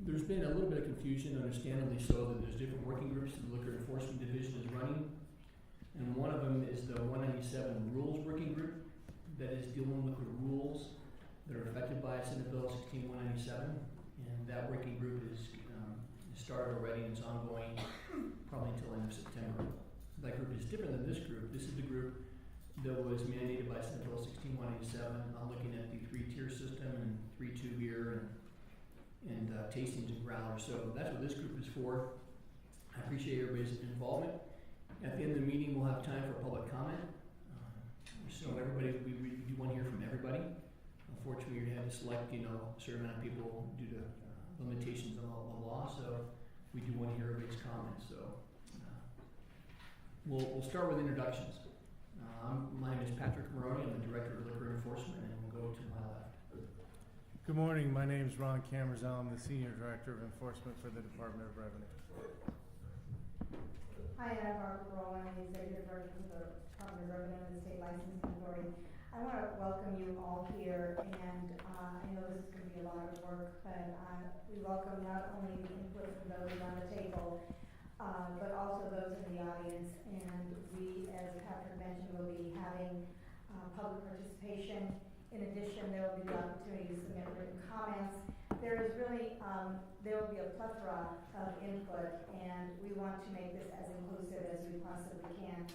There's been a little bit of confusion, understandably so, that there's different working groups that the Liquor Enforcement Division is running. And one of them is the 197 Rules Working Group that is dealing with the rules that are affected by Senate Bill 16197. And that working group is started already and is ongoing probably until the end of September. That group is different than this group. This is the group that was mandated by Senate Bill 16187 on looking at the 3-tier system and 3-2 beer and tastings and growlers. So that's what this group is for. I appreciate everybody's involvement. At the end of the meeting, we'll have time for public comment. So everybody, we do want to hear from everybody. Unfortunately, we had to select, a certain amount of people due to limitations on the law. So we do want to hear everybody's comments. So we'll start with introductions. My name is Patrick Maroney. I'm the Director of Liquor Enforcement, and we'll go to my left. Good morning. My name is Ron Camerzell. I'm the Senior Director of Enforcement for the Department of Revenue. Hi, I'm Barbara Rowland, I'm the Executive Director for the Department of Revenue and the State Licensing Authority. I want to welcome you all here, and I know this is going to be a lot of work, but we welcome not only the input from those around the table, but also those in the audience. And we, as Patrick mentioned, will be having public participation. In addition, there will be the opportunity to submit written comments. There is really, there will be a plethora of input, and we want to make this as inclusive as we possibly can.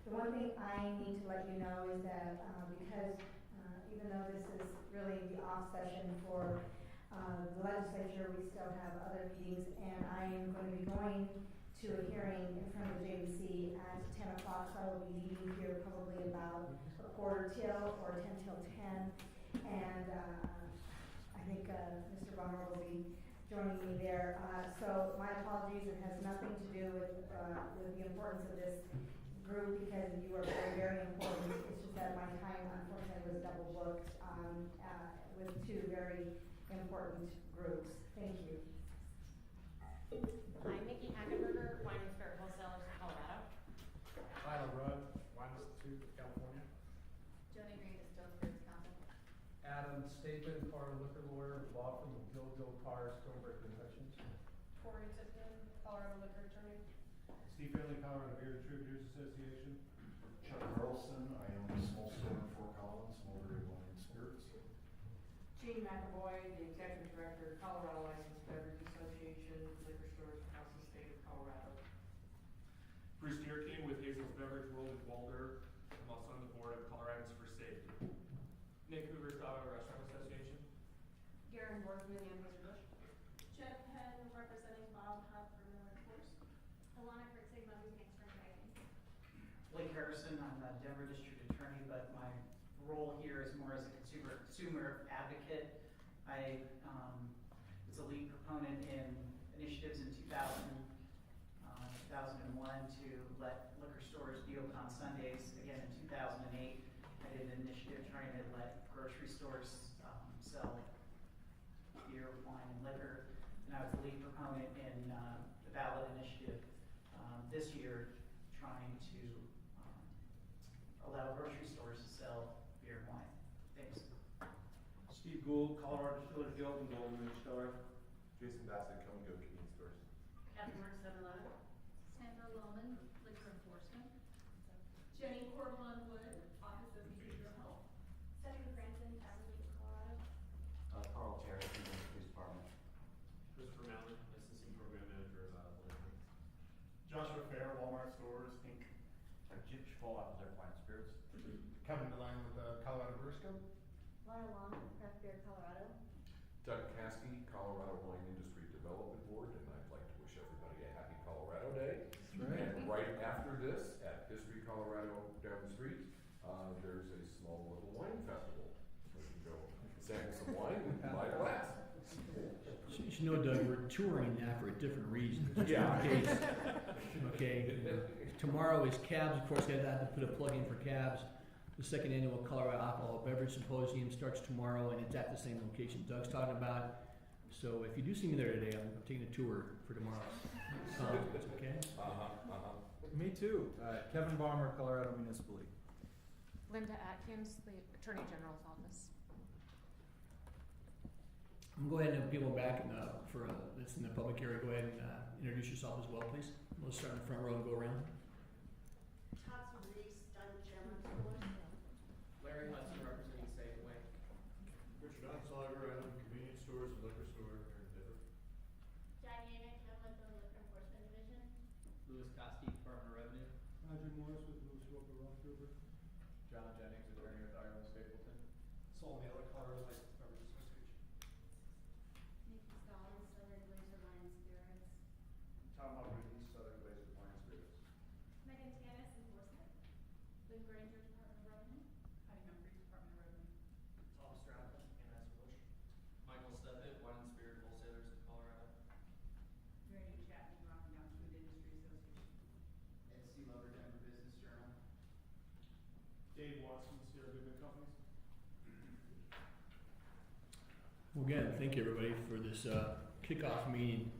The one thing I need to let you know is that because even though this is really the off session for the legislature, we still have other meetings, and I am going to be going to a hearing in front of the JBC at 10 o'clock, so I will be leaving here probably about 1:15 or 10 till 10, and I think Mr. Bummer will be joining me there. So my apologies, it has nothing to do with the importance of this group, because you are very, very important. It's just that my time, unfortunately, was double booked with 2 very important groups. Thank you. Hi, Nikki Hackenberger, Wine and Spirit Wholesalers of Colorado. Tyler Rudd, Wine Institute of California. Joni Green, Distilled Spirits Council. Adam Stapin, Colorado liquor lawyer, law firm of Gilgo Carr, Stoneberg Confections. Corey Tipton, Colorado liquor attorney. Steve Finley, Colorado Beer Distributors Association. Chuck Carlson, I own a small store in Fort Collins, Mulberry Wine and Spirits. Gene McAvoy, the Executive Director, Colorado Licensed Beverage Association, Liquor Stores across the state of Colorado. Bruce Deerking with Hazel's Beverage World in Boulder. I'm also on the board of Coloradans for Safety. Nick Hoover's Colorado Restaurant Association. Garen Boardman, Anheuser-Busch. Jeff Penn, representing Bob Huff for Miller Coors. Alana Sigma, who's next for Dragons. Blake Harrison, I'm a Denver District Attorney, but my role here is more as a consumer advocate. I was a lead proponent in initiatives in 2001 to let liquor stores be open on Sundays. Again, in 2008, I did an initiative trying to let grocery stores sell beer, wine, and liquor. And I was the lead proponent in the ballot initiative this year, trying to allow grocery stores to sell beer and wine. Thanks. Steve Gould, Colorado Distillers Guild and Golden Ridge Store. Jason Bassett, Come and Go Convenience Stores. Kathy Works, 7-Eleven. Sandra Lohman, Liquor Enforcement. Jenny Corvalon Wood, Office of Behavioral Health. Stephanie Franson, Tavern, Colorado. Carl Terry, Police Department. Christopher Mallon, Assistant Program Manager of Lakeland. Joshua Fair, Walmart Stores, Inc. Chip Schwall, Officer of Wine Spirits. Kevin DeLine with Colorado Brewers Guild. Laura Long, Craft Beer, Colorado. Doug Caskey, Colorado Wine Industry Development Board, and I'd like to wish everybody a happy Colorado Day. That's right. And right after this, at History Colorado down the street, there's a small little wine festival. We can go sample some wine and buy a glass. You know, Doug, we're touring that for a different reason. Yeah. Okay. Tomorrow is CABS. Of course, I have to put a plug in for CABS. The second annual Colorado Alcohol Beverage Symposium starts tomorrow, and it's at the same location Doug's talking about. So if you do see me there today, I'm taking a tour for tomorrow's conference, okay? Me too. Kevin Balmer, Colorado Municipal League. Linda Atkins, the Attorney General's Office. I'm going to have people back in that's in the public area, go ahead and introduce yourself as well, please. We'll start in the front row and go around. Larry Hudson, representing Safeway. Richard Onslager, I live in convenience stores and liquor store here in Denver. Diana Kim with the Liquor Enforcement Division. Louis Koski, Department of Revenue. Roger Morris with Lewis Roper Rock River. John Jennings, attorney with Ireland Stapleton. Saul Naylor, Colorado Licensed Beverage Association. Nikki Stallings, Southern Glazer Wine and Spirits. Tom Hubbard, Southern Glazer Wine and Spirits. Megan Tanis, Enforcement. Lynn Granger, Department of Revenue. Heidi Humphrey, Department of Revenue. Tom Stratton, Anheuser-Busch. Michael Steppett, Wine and Spirit Wholesalers of Colorado. Mary Ann Chapman, Rocky Mountain Food Industry Association. Ed C. Lover, Denver Business Journal. Dave Watson, Sierra Goodman Companies. Well, again, thank you everybody for this kickoff meeting.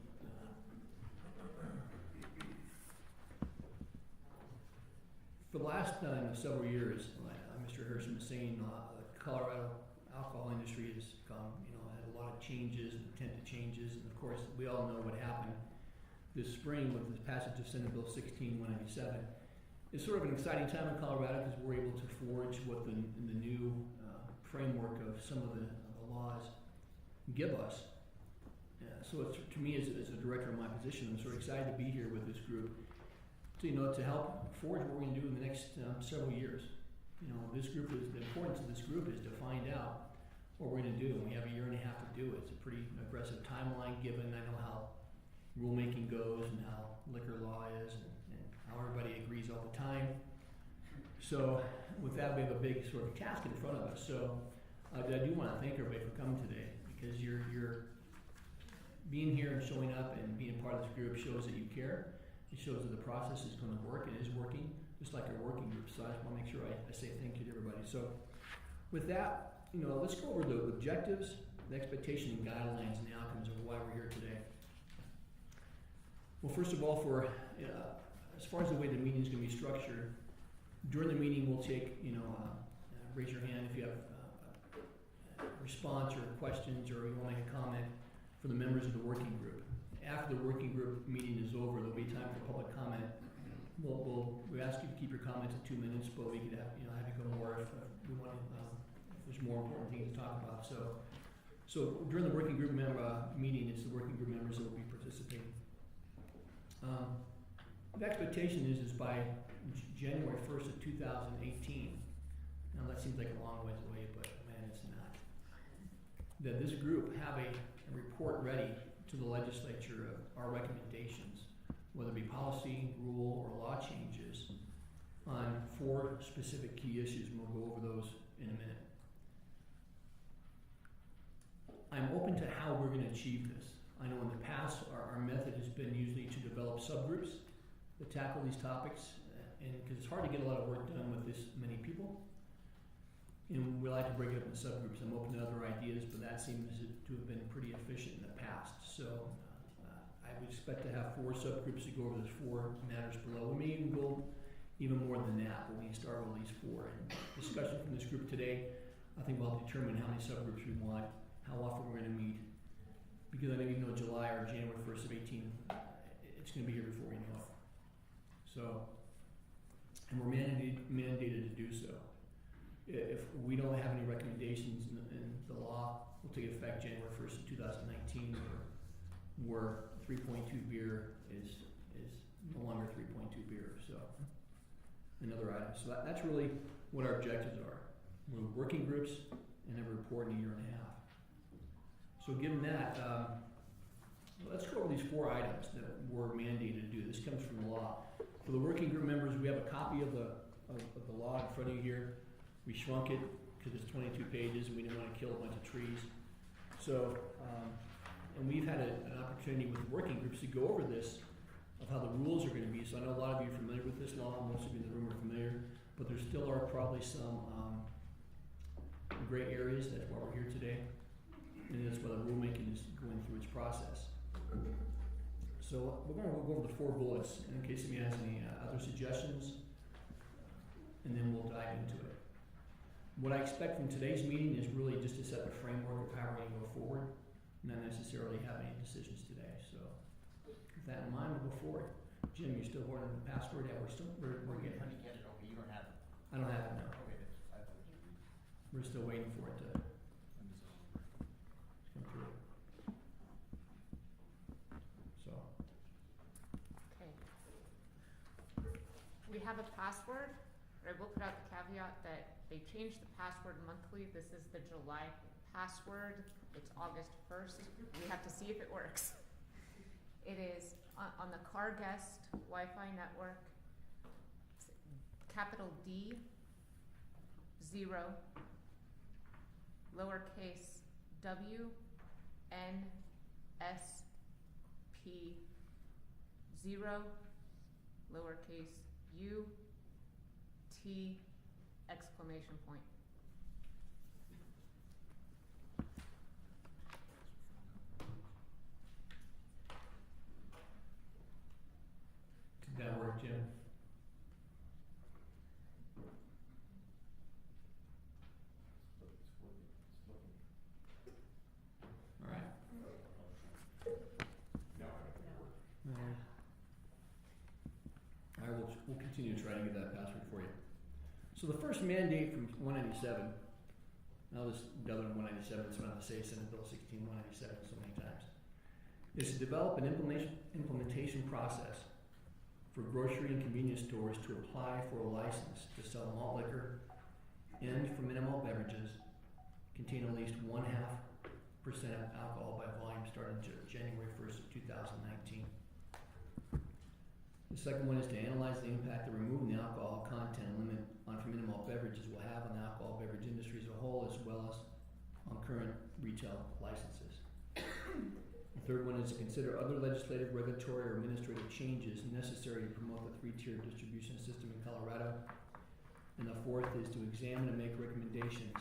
For the last several years, Mr. Harrison was saying, the Colorado alcohol industry has had a lot of changes and attempted changes, and of course, we all know what happened this spring with the passage of Senate Bill 16-197. It's sort of an exciting time in Colorado because we're able to forge what the new framework of some of the laws give us. So it's, to me, as a director of my position, I'm sort of excited to be here with this group to help forge what we're going to do in the next several years. This group is, the importance of this group is to find out what we're going to do, and we have a year and a half to do it. It's a pretty aggressive timeline given I know how rulemaking goes and how liquor law is and how everybody agrees all the time. So with that, we have a big sort of task in front of us. So I do want to thank everybody for coming today, because you're being here and showing up and being part of this group shows that you care. It shows that the process is going to work. It is working, just like our working group. So I just want to make sure I say thank you to everybody. So with that, let's go over the objectives, the expectation and guidelines and the outcomes of why we're here today. Well, first of all, as far as the way the meeting is going to be structured, during the meeting we'll take, raise your hand if you have a response or questions or you want to make a comment for the members of the working group. After the working group meeting is over, there'll be time for public comment. We ask you to keep your comments at 2 minutes, but we could have you go more if we want to, if there's more important things to talk about. So during the working group meeting, it's the working group members that will be participating. The expectation is by January 1st of 2018. Now that seems like a long ways away, but man, it's not. That this group have a report ready to the legislature of our recommendations, whether it be policy, rule, or law changes on 4 specific key issues, and we'll go over those in a minute. I'm open to how we're going to achieve this. I know in the past our method has been usually to develop subgroups that tackle these topics, and because it's hard to get a lot of work done with this many people, and we like to break it up into subgroups. I'm open to other ideas, but that seems to have been pretty efficient in the past. So I would expect to have 4 subgroups to go over those 4 matters below. We may even go even more than that, but we start with these 4. And discussion from this group today, I think we'll have to determine how many subgroups we want, how often we're going to meet, because I know even though July or January 1st of 18, it's going to be here before we know it. So, and we're mandated to do so. If we don't have any recommendations in the law, will take effect January 1st of 2019, where 3.2 beer is no longer 3.2 beer. So another item. So that's really what our objectives are. We're working groups and then report in a year and a half. So given that, let's go over these 4 items that we're mandated to do. This comes from the law. For the working group members, we have a copy of the law in front of you here. We shrunk it because it's 22 pages and we didn't want to kill a bunch of trees. So, and we've had an opportunity with the working groups to go over this, of how the rules are going to be. So I know a lot of you are familiar with this law, most of you in the room are familiar, but there still are probably some gray areas. That's why we're here today. And that's why the rulemaking is going through its process. So we're going to go over the 4 bullets in case anybody has any other suggestions, and then we'll dive into it. What I expect from today's meeting is really just to set the framework of how we're going to go forward. not necessarily have any decisions today. So with that in mind, we'll go forward. Jim, you're still holding the password? Yeah, we're getting it. get it, okay, you don't have it. I don't have it now. Okay, I thought you read. We're still waiting for it to come through. So, Okay. We have a password, but I will put out the caveat that they changed the password monthly. This is the July password. It's August 1st. We have to see if it works. It is on the CarGuest Wi-Fi network, capital D, 0, lowercase w, n, s, p, 0, lowercase u, t, exclamation point. did that work, Jim? All right. No, I don't think it worked. All right, we'll continue to try to get that password for you. So the first mandate from 197, now this Governor 197, so I have to say Senate Bill 16197 so many times, is to develop an implementation process for grocery and convenience stores to apply for a license to sell malt liquor and for minimal beverages contain at least 0.5% alcohol by volume starting January 1st of 2019. The second one is to analyze the impact that removing the alcohol content limit on for minimal beverages will have on the alcohol beverage industry as a whole, as well as on current retail licenses. The third one is to consider other legislative, regulatory, or administrative changes necessary to promote the 3-tier distribution system in Colorado. And the fourth is to examine and make recommendations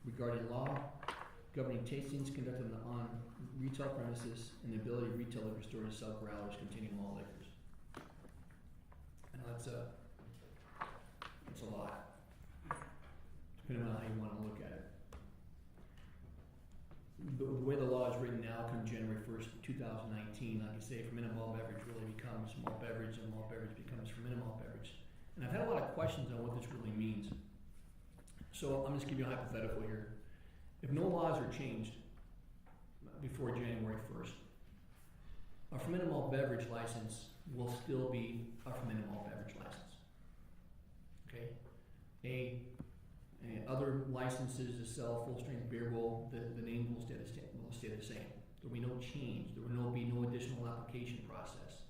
regarding law governing tastings conducted on retail premises and the ability of retail liquor stores to sell growlers containing malt liquors. I know that's a lot, depending on how you want to look at it. The way the law is written now, come January 1st, 2019, like I say, fermented malt beverage really becomes malt beverage, and malt beverage becomes fermented malt beverage. And I've had a lot of questions on what this really means. So I'm just giving you a hypothetical here. If no laws are changed before January 1st, a fermented malt beverage license will still be a fermented malt beverage license. Okay? Other licenses to sell full-strength beer will, the name will stay the same. There will be no change. There will be no additional application process.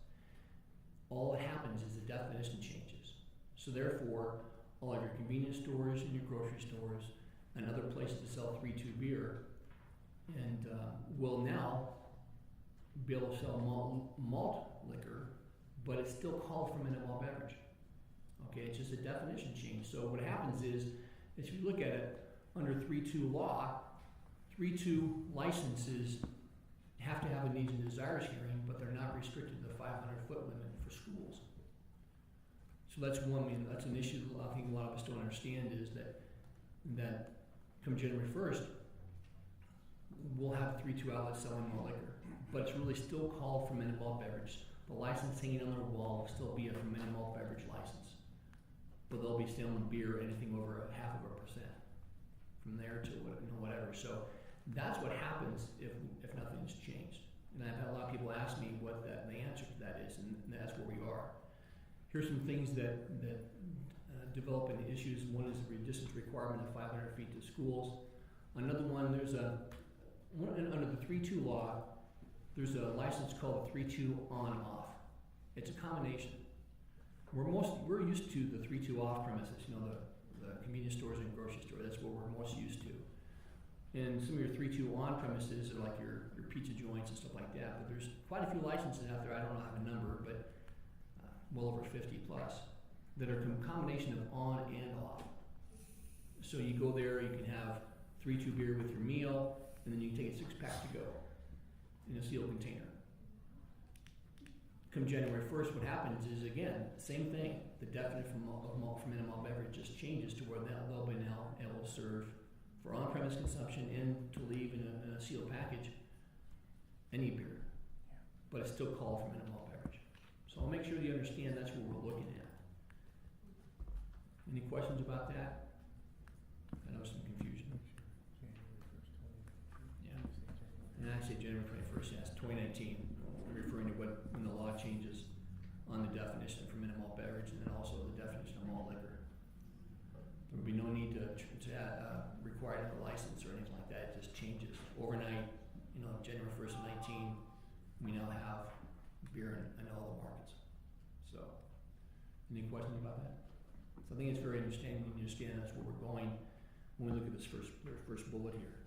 All that happens is the definition changes. So therefore, all of your convenience stores and your grocery stores and other places to sell 3-2 beer and will now be able to sell malt liquor, but it's still called fermented malt beverage. Okay, it's just a definition change. So what happens is, if you look at it under 3-2 law, 3-2 licenses have to have a needs and desires hearing, but they're not restricted to the 500-foot limit for schools. So that's one. I mean, that's an issue I think a lot of us don't understand is that come January 1st, we'll have 3-2 outlets selling malt liquor, but it's really still called fermented malt beverage. The license hanging on their wall will still be a fermented malt beverage license, but they'll be selling beer anything over 0.5% from there to whatever. So that's what happens if nothing's changed. And I've had a lot of people ask me what the answer to that is, and that's where we are. Here's some things that develop into issues. One is the distance requirement of 500 feet to schools. Another one, under the 3-2 law, there's a license called a 3-2 on-off. It's a combination. We're used to the 3-2 off premises, the convenience stores and grocery store. That's what we're most used to. And some of your 3-2 on premises are like your pizza joints and stuff like that. But there's quite a few licenses out there. I don't have a number, but well over 50 plus that are a combination of on and off. So you go there, you can have 3-2 beer with your meal, and then you can take a 6-pack to go in a sealed container. Come January 1st, what happens is, again, same thing. The definition of fermented malt beverage just changes to where they'll be now able to serve for on-premise consumption and to leave in a sealed package any beer, but it's still called for minimum malt beverage. So I'll make sure that you understand that's what we're looking at. Any questions about that? I know some confusion. Yeah. And I say January 21st, yes, 2019. I'm referring to when the law changes on the definition for minimum malt beverage and then also the definition of malt liquor. There would be no need to require a license or anything like that. It just changes overnight. January 1st of 19, we now have beer in all the markets. So, any questions about that? So I think it's very interesting. You understand that's where we're going when we look at this first bullet here.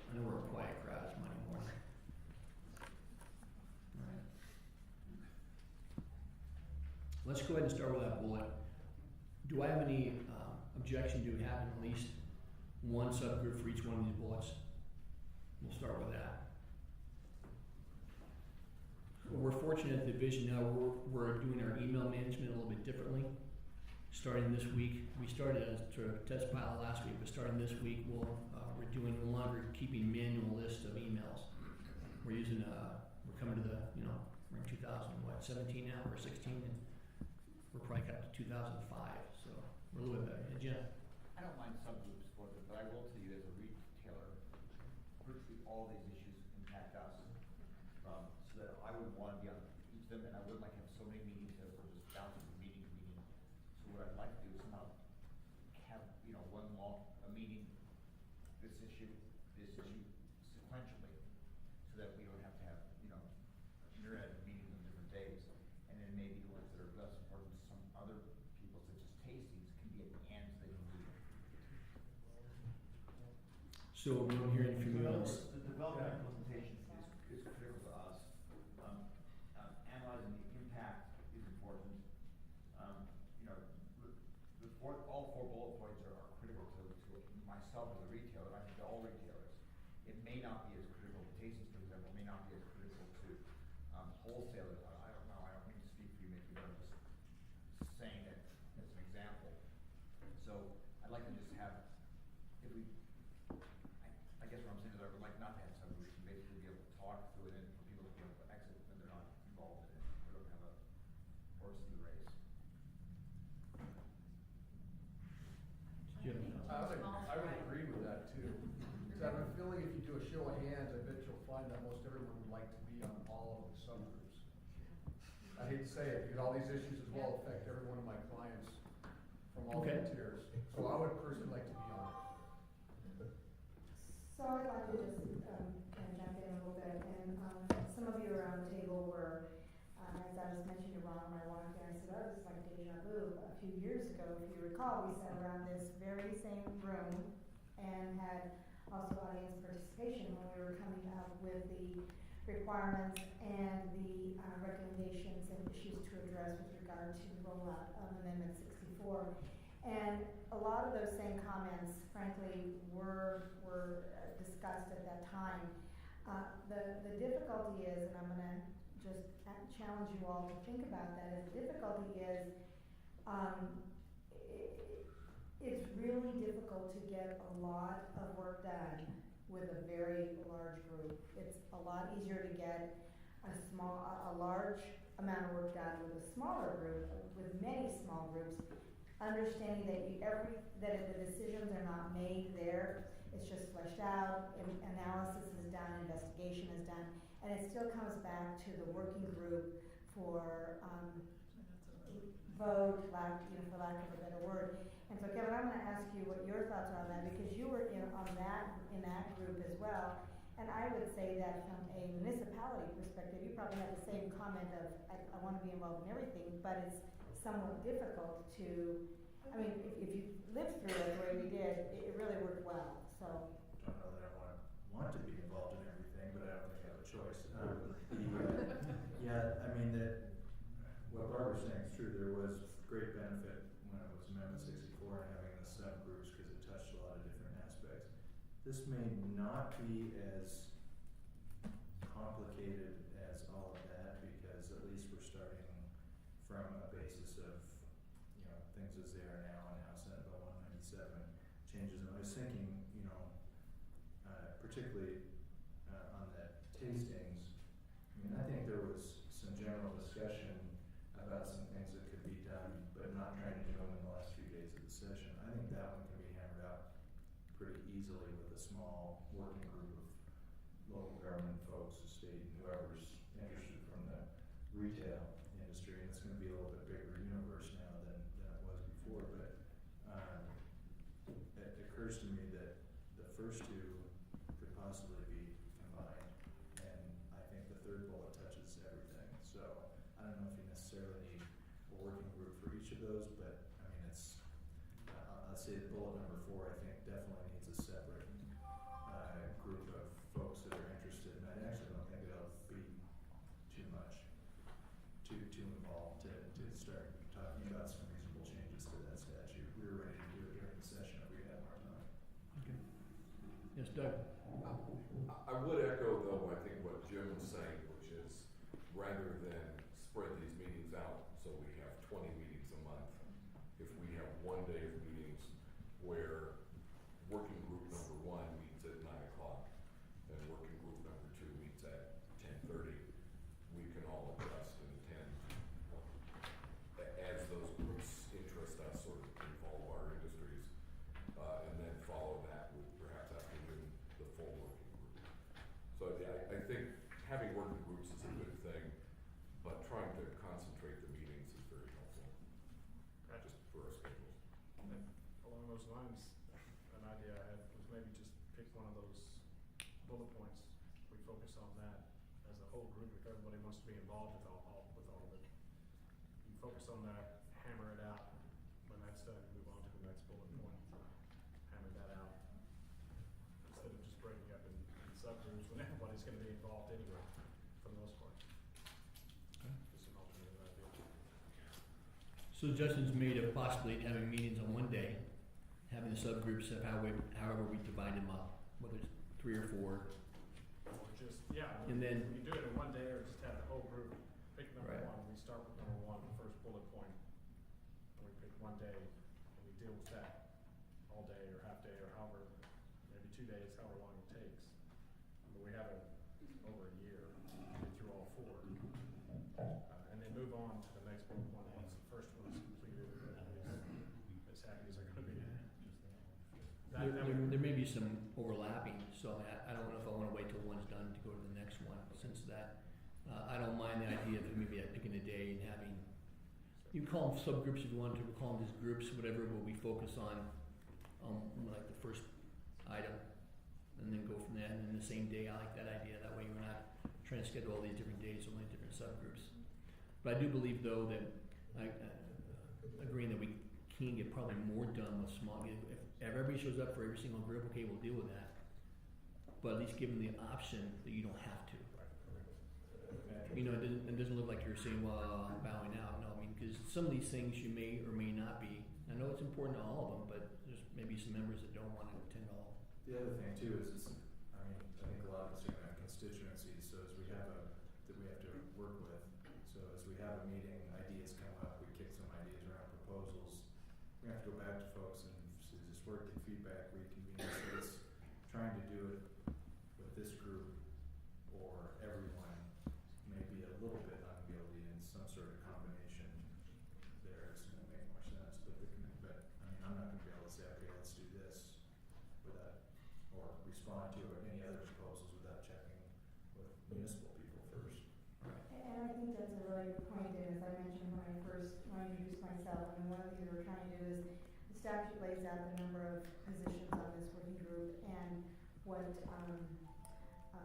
I know we're a quiet crowd. It's Monday morning. All right. Let's go ahead and start with that bullet. Do I have any objection to having at least one subgroup for each one of these bullets? We'll start with that. We're fortunate at the division now, we're doing our email management a little bit differently. Starting this week, we started as sort of test pilot last week, but starting this week, we're no longer keeping manual lists of emails. We're using, we're coming to the, we're in 17 now, or 16, and we're probably up to 2005, so we're a little bit better. Yeah, Jen? I don't mind subgroups for it, but I will tell you as a retailer, virtually all these issues impact us. So that I would want to be on each of them, and I wouldn't like to have so many meetings that we're just bouncing from meeting to meeting. So what I'd like to do is somehow have, one long, a meeting, this issue sequentially, so that we don't have to have, myriad of meetings on different days. And then maybe the ones that are less important to some other people, such as tastings, can be at the end so they can do them. So what I'm hearing from you is, The development implementation is critical to us. Analyzing the impact is important. All four bullet points are critical to myself as a retailer, and I think to all retailers. It may not be as critical to tastings, for example, it may not be as critical to wholesalers. I don't know, I don't mean to speak for you, maybe, but I'm just saying that as an example. So I'd like to just have, if we, I guess what I'm saying is I would like not to have subgroups and basically be able to talk through it and for people to be able to exit when they're not involved in it. We don't have a horse in the race. Jim? I would agree with that too. Because I have a feeling if you do a show of hands, I bet you'll find that most everyone would like to be on all of the subgroups. I hate to say it, because all these issues as well affect every one of my clients from all Okay. tiers. So I would personally like to be on it. So I'd like to just kind of jump in a little bit, and some of you around the table were, as I was mentioning to Ron when I walked in, I said, oh, this is like deja vu. A few years ago, if you recall, we sat around this very same room and had also audience participation when we were coming up with the requirements and the recommendations and issues to address with regard to the rollout of Amendment 64. And a lot of those same comments, frankly, were discussed at that time. The difficulty is, and I'm going to just challenge you all to think about that, is the difficulty is it's really difficult to get a lot of work done with a very large group. It's a lot easier to get a large amount of work done with a smaller group, with many small groups, understanding that that the decisions are not made there. It's just fleshed out, analysis is done, investigation is done, and it still comes back to the working group for vote, for lack of a better word. And so, Kevin, I'm going to ask you what your thoughts are on that, because you were in that group as well. And I would say that from a municipality perspective, you probably have the same comment of, I want to be involved in everything, but it's somewhat difficult to, I mean, if you lived through it the way we did, it really worked well. So. I don't know that I want to be involved in everything, but I don't think I have a choice. Yeah, I mean, what Barbara's saying is true. There was great benefit when it was Amendment 64 and having the subgroups because it touched a lot of different aspects. This may not be as complicated as all of that because at least we're starting from a basis of, things as they are now and how Senate Bill 197 changes. And I was thinking, particularly on the tastings, I mean, I think there was some general discussion about some things that could be done, but not trying to do them in the last few days of the session. I think that one can be hammered out pretty easily with a small working group of local government folks, the state, and whoever's interested from the retail industry. And it's going to be a little bit bigger universe now than it was before. But it occurs to me that the first two could possibly be combined, and I think the third bullet touches everything. So I don't know if you necessarily need a working group for each of those, but I mean, it's, I'll say that bullet number 4, I think definitely needs a separate group of folks that are interested, and I actually don't think it'll be too much, too involved to start talking about some reasonable changes to that statute. We were ready to do it during the session if we had more time. Okay. Yes, Doug? I would echo, though, I think what Jim was saying, which is rather than spread these meetings out so we have 20 meetings a month, if we have one day of meetings where working group number 1 meets at 9 o'clock and working group number 2 meets at 10:30, we can all adjust and attend as those groups interest us or involve our industries, and then follow that with perhaps afternoon the full working group. So yeah, I think having working groups is a good thing, but trying to concentrate the meetings is very helpful, just for our schedules. Along those lines, an idea I had was maybe just pick one of those bullet points. We focus on that as a whole group if everybody wants to be involved with all of it. You focus on that, hammer it out. When that's done, move on to the next bullet point. Hammer that out. Instead of just breaking up in subgroups when everybody's going to be involved anyway, for the most part. Just an alternative idea. Suggestions made of possibly having meetings on one day, having the subgroups of however we divide them up, whether it's 3 or 4. Or just, yeah, And then- we can do it in one day or just have the whole group pick number Right. 1. We start with number 1, the first bullet point, and we pick one day and we deal with that all day or half day or however, maybe 2 days, however long it takes. But we have it over a year to get through all 4. And then move on to the next bullet point once the first one is completed, as happy as they're going to be. There may be some overlapping, so I don't know if I want to wait till one's done to go to the next one, since that, I don't mind the idea of maybe picking a day and having, you can call them subgroups if you want to, call them just groups, whatever, where we focus on, like the first item, and then go from there, and then the same day. I like that idea, that way we're not trying to schedule all these different days, only different subgroups. But I do believe, though, that agreeing that we can get probably more done with small, if everybody shows up for every single group, okay, we'll deal with that. But at least give them the option that you don't have to. You know, it doesn't look like you're saying, well, I'm bowing out. No, I mean, because some of these things you may or may not be. I know it's important to all of them, but there's maybe some members that don't want to attend all. The other thing too is, I mean, I think a lot of us are going to have constituencies, so as we have that we have to work with. So as we have a meeting, ideas come up, we kick some ideas around, proposals. We have to go back to folks and just work, get feedback, reconvene. So it's trying to do it with this group or everyone may be a little bit unwieldy, and some sort of combination there is going to make more sense. But I mean, I'm not going to be able to say, okay, let's do this without, or respond to any other proposals without checking with municipal people first. And I think that's a really good point, and as I mentioned when I introduced myself, and one of the things we're trying to do is, the statute lays out the number of positions on this working group and what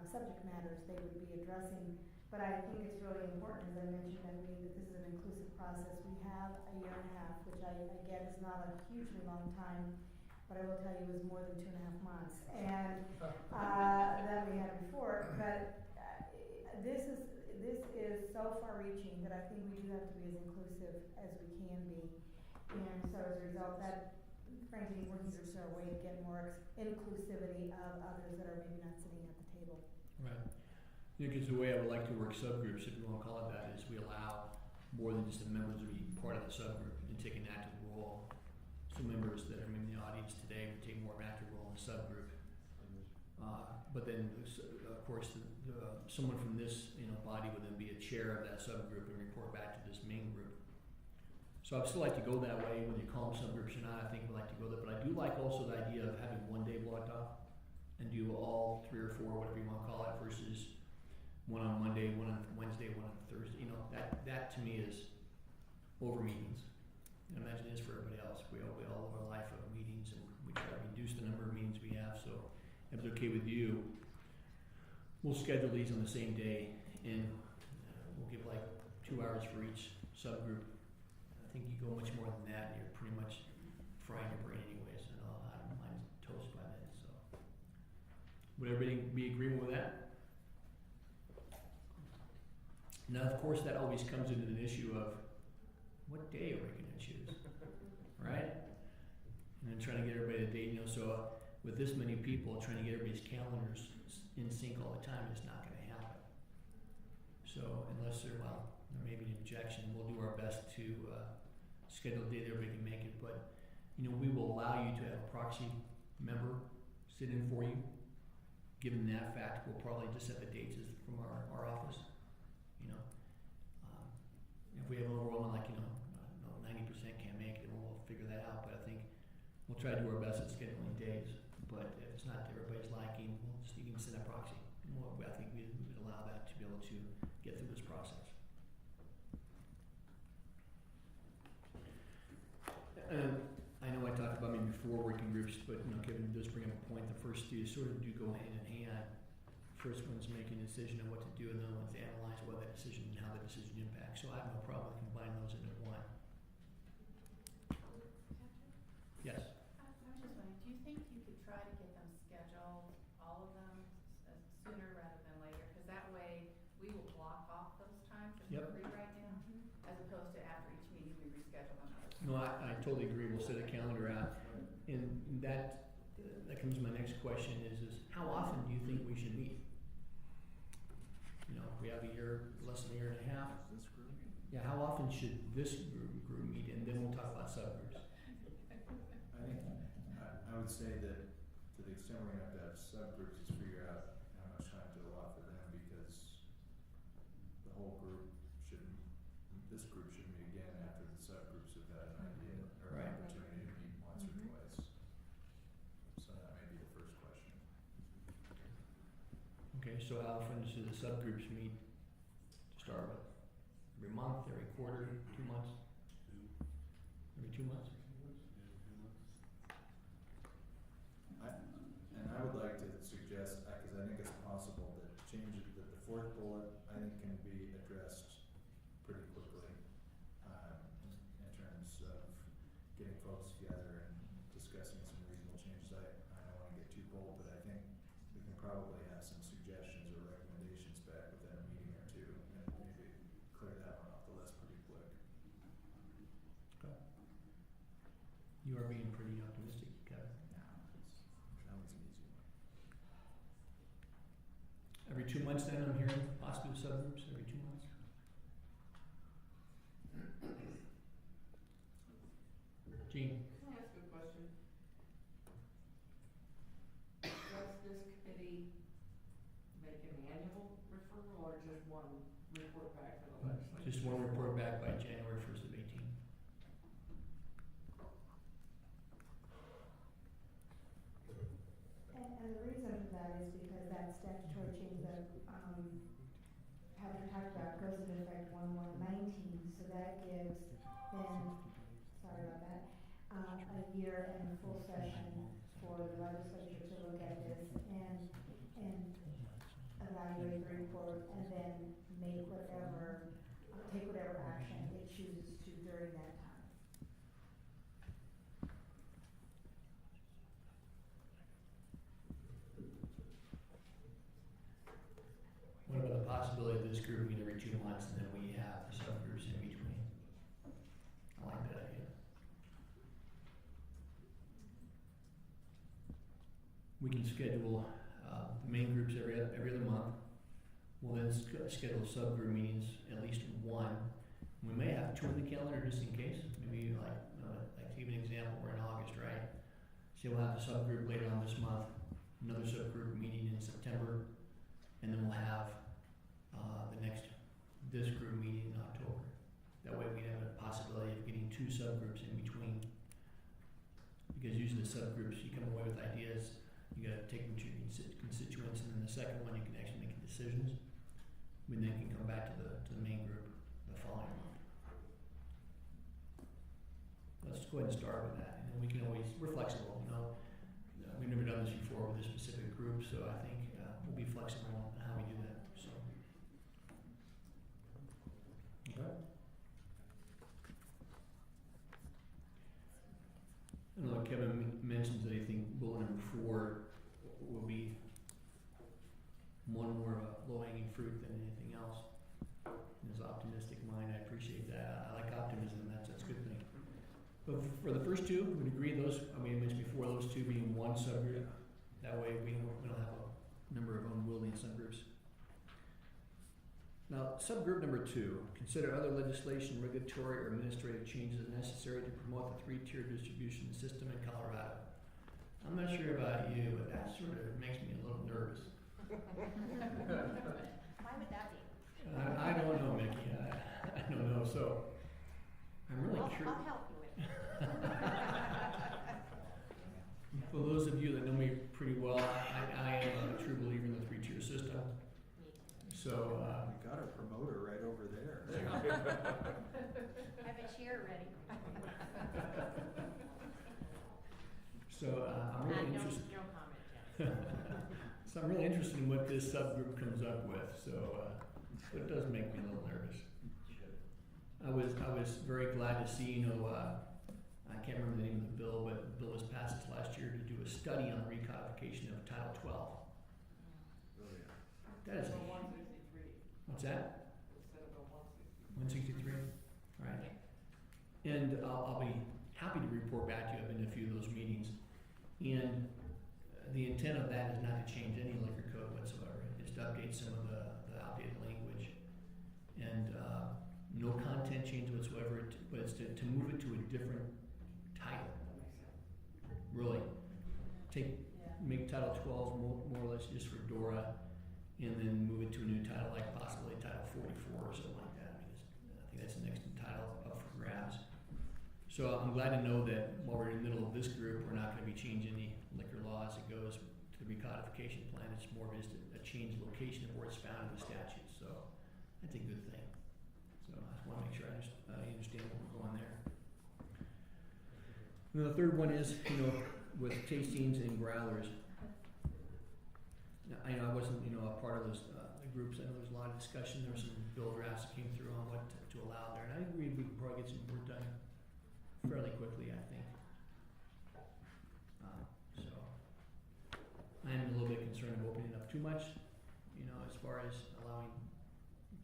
subject matters they would be addressing. But I think it's really important, as I mentioned, that this is an inclusive process. We have a year and a half, which I get is not a hugely long time, but I will tell you it was more than 2.5 months, and than we had before. But this is so far-reaching that I think we do have to be as inclusive as we can be. And so as a result, that frankly, working groups are a way to get more inclusivity of others that are maybe not sitting at the table. Right. I think it's the way I would like to work subgroups, if you want to call it that, is we allow more than just the members to be part of the subgroup and take an active role. Some members that are in the audience today would take more of an active role in the subgroup. but then, of course, someone from this, body would then be a chair of that subgroup and report back to this main group. So I would still like to go that way, whether you call them subgroups or not, I think we'd like to go there, but I do like also the idea of having one day blocked off and do all 3 or 4, whatever you wanna call it, versus one on Monday, one on Wednesday, one on Thursday, that to me is over meetings. I imagine it is for everybody else, we all live our life of meetings, and we try to reduce the number of meetings we have, so if it's okay with you, we'll schedule these on the same day, and we'll give like 2 hours for each subgroup. I think you go much more than that, and you're pretty much frying your brain anyways, and mine's toast by then, so. Would everybody be agreeable with that? Now, of course, that always comes into an issue of, what day are we gonna choose, right? And then trying to get everybody a date, so with this many people, trying to get everybody's calendars in sync all the time is not gonna happen. So unless there may be an objection, we'll do our best to schedule a day that everybody can make it, but we will allow you to have a proxy member sit in for you. Given that fact, we'll probably just set the dates from our office. If we have an overwhelming 90% can't make it, then we'll figure that out, but I think we'll try to do our best at scheduling days, but if it's not to everybody's liking, we'll just even send a proxy. I think we would allow that to be able to get through this process. I know I talked about maybe 4 working groups, but Kevin does bring up a point. The first 2 sort of do go hand in hand. First one's making a decision on what to do, and then one's analyze what that decision and how that decision impacts. So I have no problem with combining those into one. Yes. I was just wondering, do you think you could try to get them scheduled, all of them, sooner rather than later? Because that way we will block off those times that we're free right now, as opposed to after each meeting we reschedule another. No, I totally agree. We'll set a calendar out, and that comes to my next question is how often do you think we should meet? We have a year, less than a year and a half. This group? Yeah, how often should this group meet, and then we'll talk about subgroups. I think I would say that to the extent we're gonna have subgroups, is figure out how much time to allot for them, because the whole group this group should meet again after the subgroups have had an idea or an opportunity to meet once or twice. So that may be the first question. Okay, so how often do the subgroups meet to start with? Every month, every quarter, 2 months? Every 2 months? I would like to suggest, because I think it's possible that that the 4th bullet, I think, can be addressed pretty quickly in terms of getting folks together and discussing some reasonable changes. I don't want to get too bold, but I think we can probably have some suggestions or recommendations back within a meeting or 2, and maybe clear that one off the list pretty quick. Okay. You are being pretty optimistic, Kevin. That was an easy one. Every 2 months then, I'm hearing possibly subgroups, every 2 months? Gene? Can I ask a question? Does this committee make an annual referral or just one report back to the legislature? Just one report back by January 1st of 18. And the reason for that is because that statutory change that, Patrick talked about goes into effect 1/1/19, so that gives then, sorry about that, a year and a full session for the legislature to look at this and evaluate the report and then make take whatever action it chooses to during that time. What about the possibility of this group meeting every 2 months and then we have the subgroups in between? I like that idea. We can schedule the main groups every other month. We'll then schedule subgroup meetings, at least 1. We may have 2 in the calendar just in case. Maybe like to give an example, we're in August, right? So we'll have a subgroup later on this month, another subgroup meeting in September. this group meeting in October. That way we have a possibility of getting 2 subgroups in between. Because usually the subgroups, you come away with ideas, you gotta take them to your constituents, and then the second one you can actually make decisions. We then can come back to the main group the following month. Let's go ahead and start with that, and then we can always, we're flexible, you know. We've never done this before with a specific group, so I think we'll be flexible on how we do that, so. Okay. I know Kevin mentions that he thinks bullet number 4 will be one more of a low-hanging fruit than anything else. In his optimistic mind, I appreciate that. I like optimism, that's a good thing. But for the first 2, we'd agree those, I mentioned before, those 2 being one subgroup. That way we don't have a number of unwieldy subgroups. Now, subgroup number 2, consider other legislation, regulatory, or administrative changes necessary to promote the 3-tier distribution system in Colorado. I'm not sure about you, but that sort of makes me a little nervous. Why would that be? I don't know, Mickey. I don't know. So I'm really curious. I'll help you with it. For those of you that know me pretty well, I am a true believer in the 3-tier system. So You got a promoter right over there. Have a chair ready. So I'm really interested. No comment, Jen. So I'm really interested in what this subgroup comes up with. So it does make me a little nervous. I was very glad to see, I can't remember the name of the bill, but the bill was passed this last year to do a study on recodification of Title 12. That is a, 163. what's that? Instead of a 163. 163? Right. And I'll be happy to report back to you. I've been to a few of those meetings. And the intent of that is not to change any liquor code whatsoever. It's to update some of the outdated language. And no content change whatsoever, but it's to move it to a different title. Really. Make Title 12 more or less just for DORA, and then move it to a new title, like possibly Title 44 or something like that. I think that's the next title up for grabs. So I'm glad to know that while we're in the middle of this group, we're not going to be changing any liquor law as it goes to the recodification plan. It's more of just a change location of where it's found in the statute. So that's a good thing. So I just want to make sure I understand where we're going there. And the third one is, with tastings and growlers. Now, I know I wasn't, a part of those the groups. I know there's a lot of discussion. There were some bill drafts that came through on what to allow there, and I agree we can probably get some work done fairly quickly, I think. So I am a little bit concerned of opening up too much, as far as allowing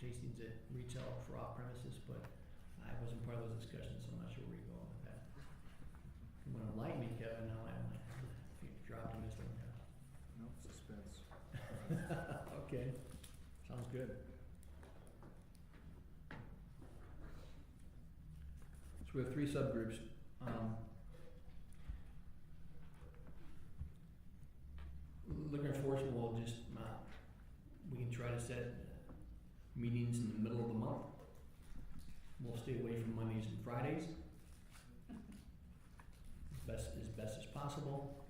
tastings at retail for off premises, but I wasn't part of those discussions, so I'm not sure where you're going with that. You want to enlighten me, Kevin? Now if you're optimistic. No suspense. Okay, sounds good. So we have 3 subgroups. Liquor enforcement will just, we can try to set meetings in the middle of the month. We'll stay away from Mondays and Fridays as best as possible.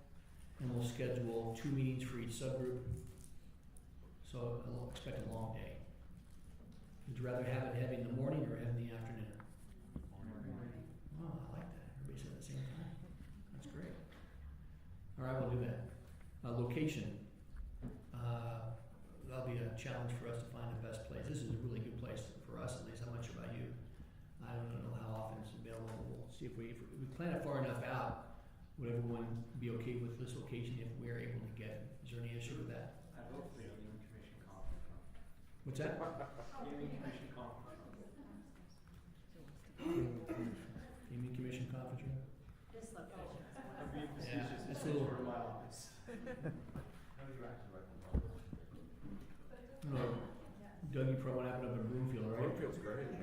And we'll schedule 2 meetings for each subgroup. So I'll expect a long day. Would you rather have it heavy in the morning or heavy in the afternoon? Morning. Oh, I like that. Everybody said at the same time. That's great. All right, we'll do that. Location. That'll be a challenge for us to find the best place. This is a really good place for us, at least. I'm not sure about you. I don't know how often it's available. We'll see if we plan it far enough out. Would everyone be okay with this location if we're able to get it? Is there any issue with that? I vote for the Gaming Commission conference. What's that? Gaming Commission conference. Gaming Commission conference room? This location is one I'm of being them. facetious. it's It's a little- over my office. How do you actually like the No, Doug, you probably have it up in Broomfield, right? Broomfield's great. It's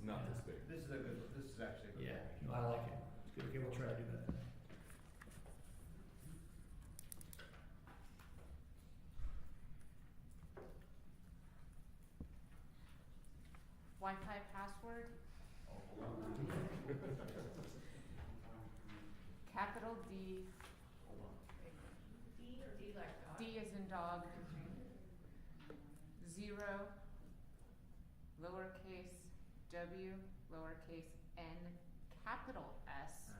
not this big. This is actually a good. Yeah, no, I like it. It's good. Okay, we'll try to do that. Wi-Fi password. Capital D, D or D like dog? D as in dog, 0, lowercase w, lowercase n, capital S,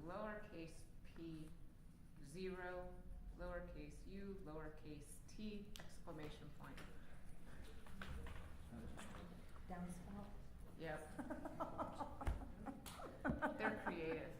lowercase p, 0, lowercase u, lowercase t, exclamation point. Downspout. Yep. They're creative.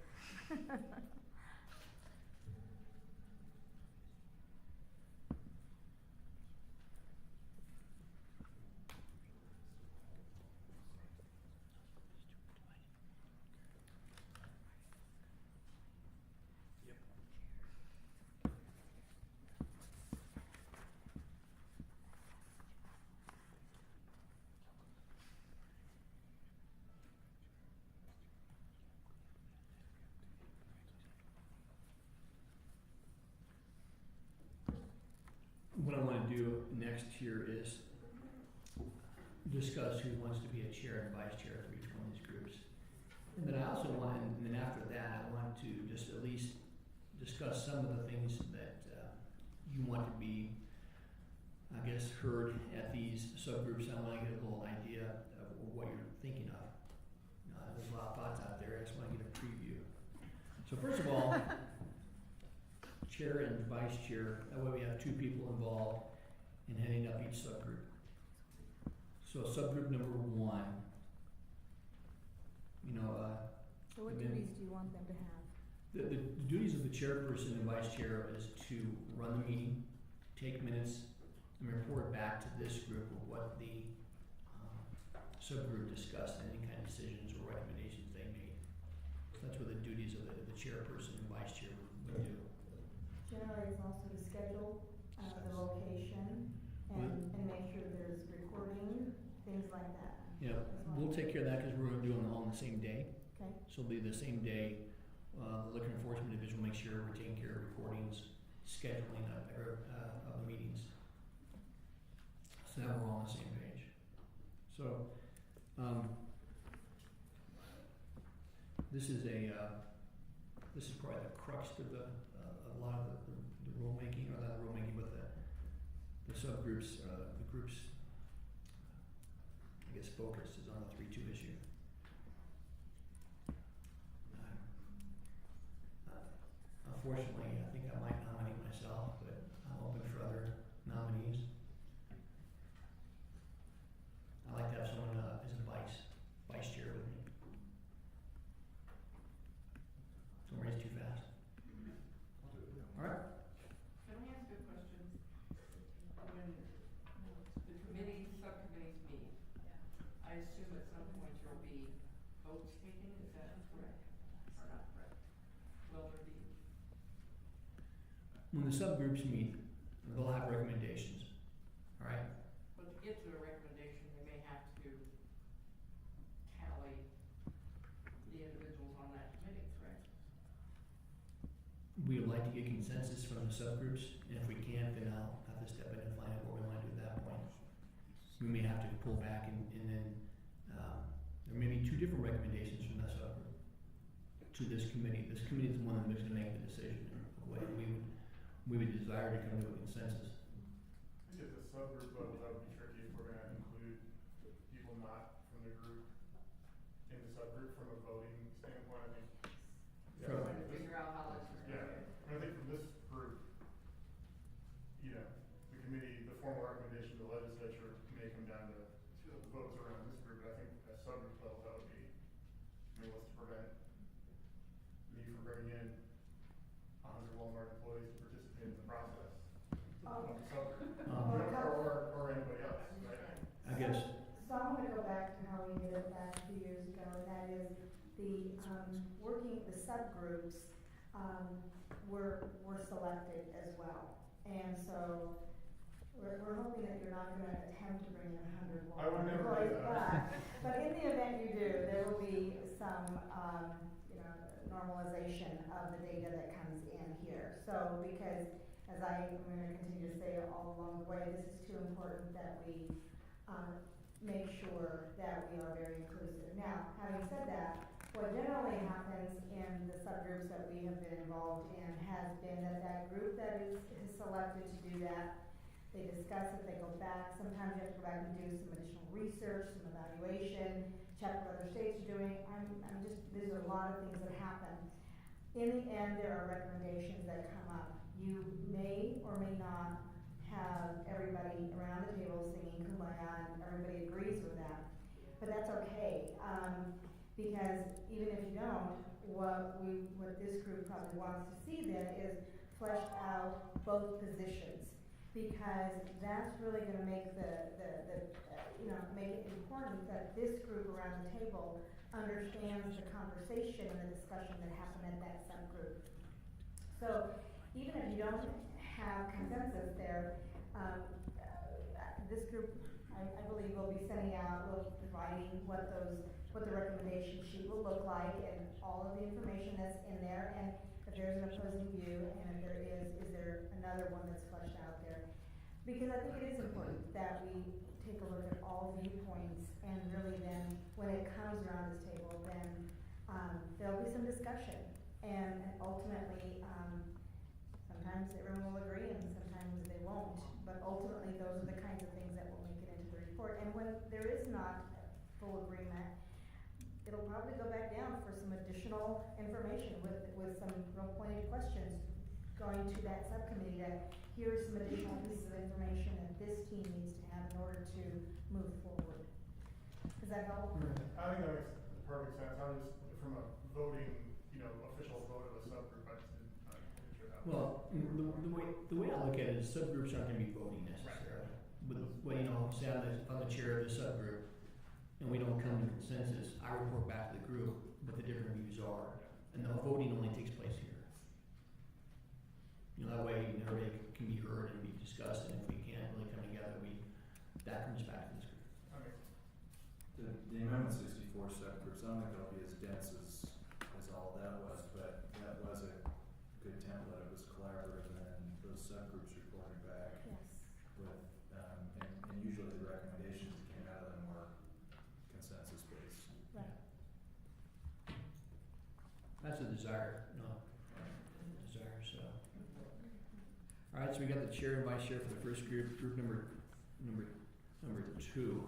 What I want to do next here is discuss who wants to be a chair and vice chair for each one of these groups. And then I also want, and then after that, I want to just at least discuss some of the things that you want to be, I guess, heard at these subgroups. I want to get a little idea of what you're thinking of. There's a lot of thoughts out there. I just want to get a preview. So first of all, chair and vice chair, that way we have two people involved in heading up each subgroup. So subgroup number 1, So what duties do you want them to have? the duties of the chairperson and vice chair is to run the meeting, take minutes, and report back to this group of what the subgroup discussed and any kind of decisions or recommendations they made. So that's what the duties of the chairperson and vice chair would do. Generally, it's also to schedule the location and make sure there's recording, things like that. Yeah, we'll take care of that because we're going to do them all on the same day. Okay. So it'll be the same day. The Liquor Enforcement Division will make sure we're taking care of recordings, scheduling of the meetings. So that we're all on the same page. So, this is probably the crux of a lot of the rulemaking, or not the rulemaking, but the subgroups, the groups. I guess focus is on the 3-2 issue. Unfortunately, I think I might nominate myself, but I'm open for other nominees. I'd like to have someone as a vice chair with me. Don't raise too fast. All right. Can I ask a question? When the subcommittees meet, I assume at some point there will be votes taken, is that correct? Or not correct? Will there be? When the subgroups meet, they'll have recommendations. All right. But to get to a recommendation, they may have to tally the individuals on that committee, correct? We would like to get consensus from the subgroups, and if we can't, then I'll have to step in and find out what we want to do at that point. We may have to pull back and then there may be 2 different recommendations from that subgroup to this committee. This committee is the one that's going to make the decision of whether we would desire to come to a consensus. I think as a subgroup level, that would be tricky if we're gonna include people not from the group in the subgroup from a voting standpoint. I think. From- Trying to figure out how that's gonna Yeah, go. and I think from this group, the committee, the formal recommendation to the legislature may come down to votes around this group, but I think at subgroup level, that would be, what's to prevent me from bringing in 100 Walmart employees to participate in the process of the subgroup, or anybody else, right? I guess. So I'm gonna go back to how we did it back a few years ago, and that is the subgroups were selected as well. And so we're hoping that you're not gonna attempt to bring in 100 I would never do employees, that. but in the event you do, there will be some, normalization of the data that comes in here. So because, as I'm gonna continue to say all along the way, this is too important that we make sure that we are very inclusive. Now, having said that, what generally happens in the subgroups that we have been involved in has been that group that is selected to do that, they discuss it, they go back, sometimes you have to go back and do some additional research, some evaluation, check what other states are doing. There's a lot of things that happen. In the end, there are recommendations that come up. You may or may not have everybody around the table singing Kumbaya and everybody agrees with that. But that's okay, because even if you don't, what this group probably wants to see then is fleshed out both positions. Because that's really gonna make make it important that this group around the table understands the conversation and the discussion that happened at that subgroup. So even if you don't have consensus there, this group, I believe, will be sending out, will be providing what the recommendation sheet will look like and all of the information that's in there, and if there's an opposing view, and if there is there another one that's fleshed out there. Because I think it is important that we take a look at all viewpoints, and really then, when it comes around this table, then there'll be some discussion. And ultimately, sometimes everyone will agree and sometimes they won't. But ultimately, those are the kinds of things that will make it into the report. And when there is not full agreement, it'll probably go back down for some additional information with some real pointed questions going to that subcommittee that here's some additional pieces of information that this team needs to have in order to move forward. Does that help? I think that makes perfect sense. I was just, from a voting, official vote of a subgroup, I just didn't picture that. Well, the way I look at it is subgroups aren't gonna be voting necessarily. But, say I'm the chair of the subgroup, and we don't come to consensus, I report back to the group what the different views are, and the voting only takes place here. That way, everybody can be heard and be discussed, and if we can't really come together, that comes back to this group. Okay. The Amendment 64 subgroups, I don't think they'll be as dense as all that was, but that was a good template. It was collaborative, and those subgroups reported back with, and usually the recommendations that came out of them were consensus based. Right. That's a desire, so. All right, so we got the chair and vice chair for the first group number 2.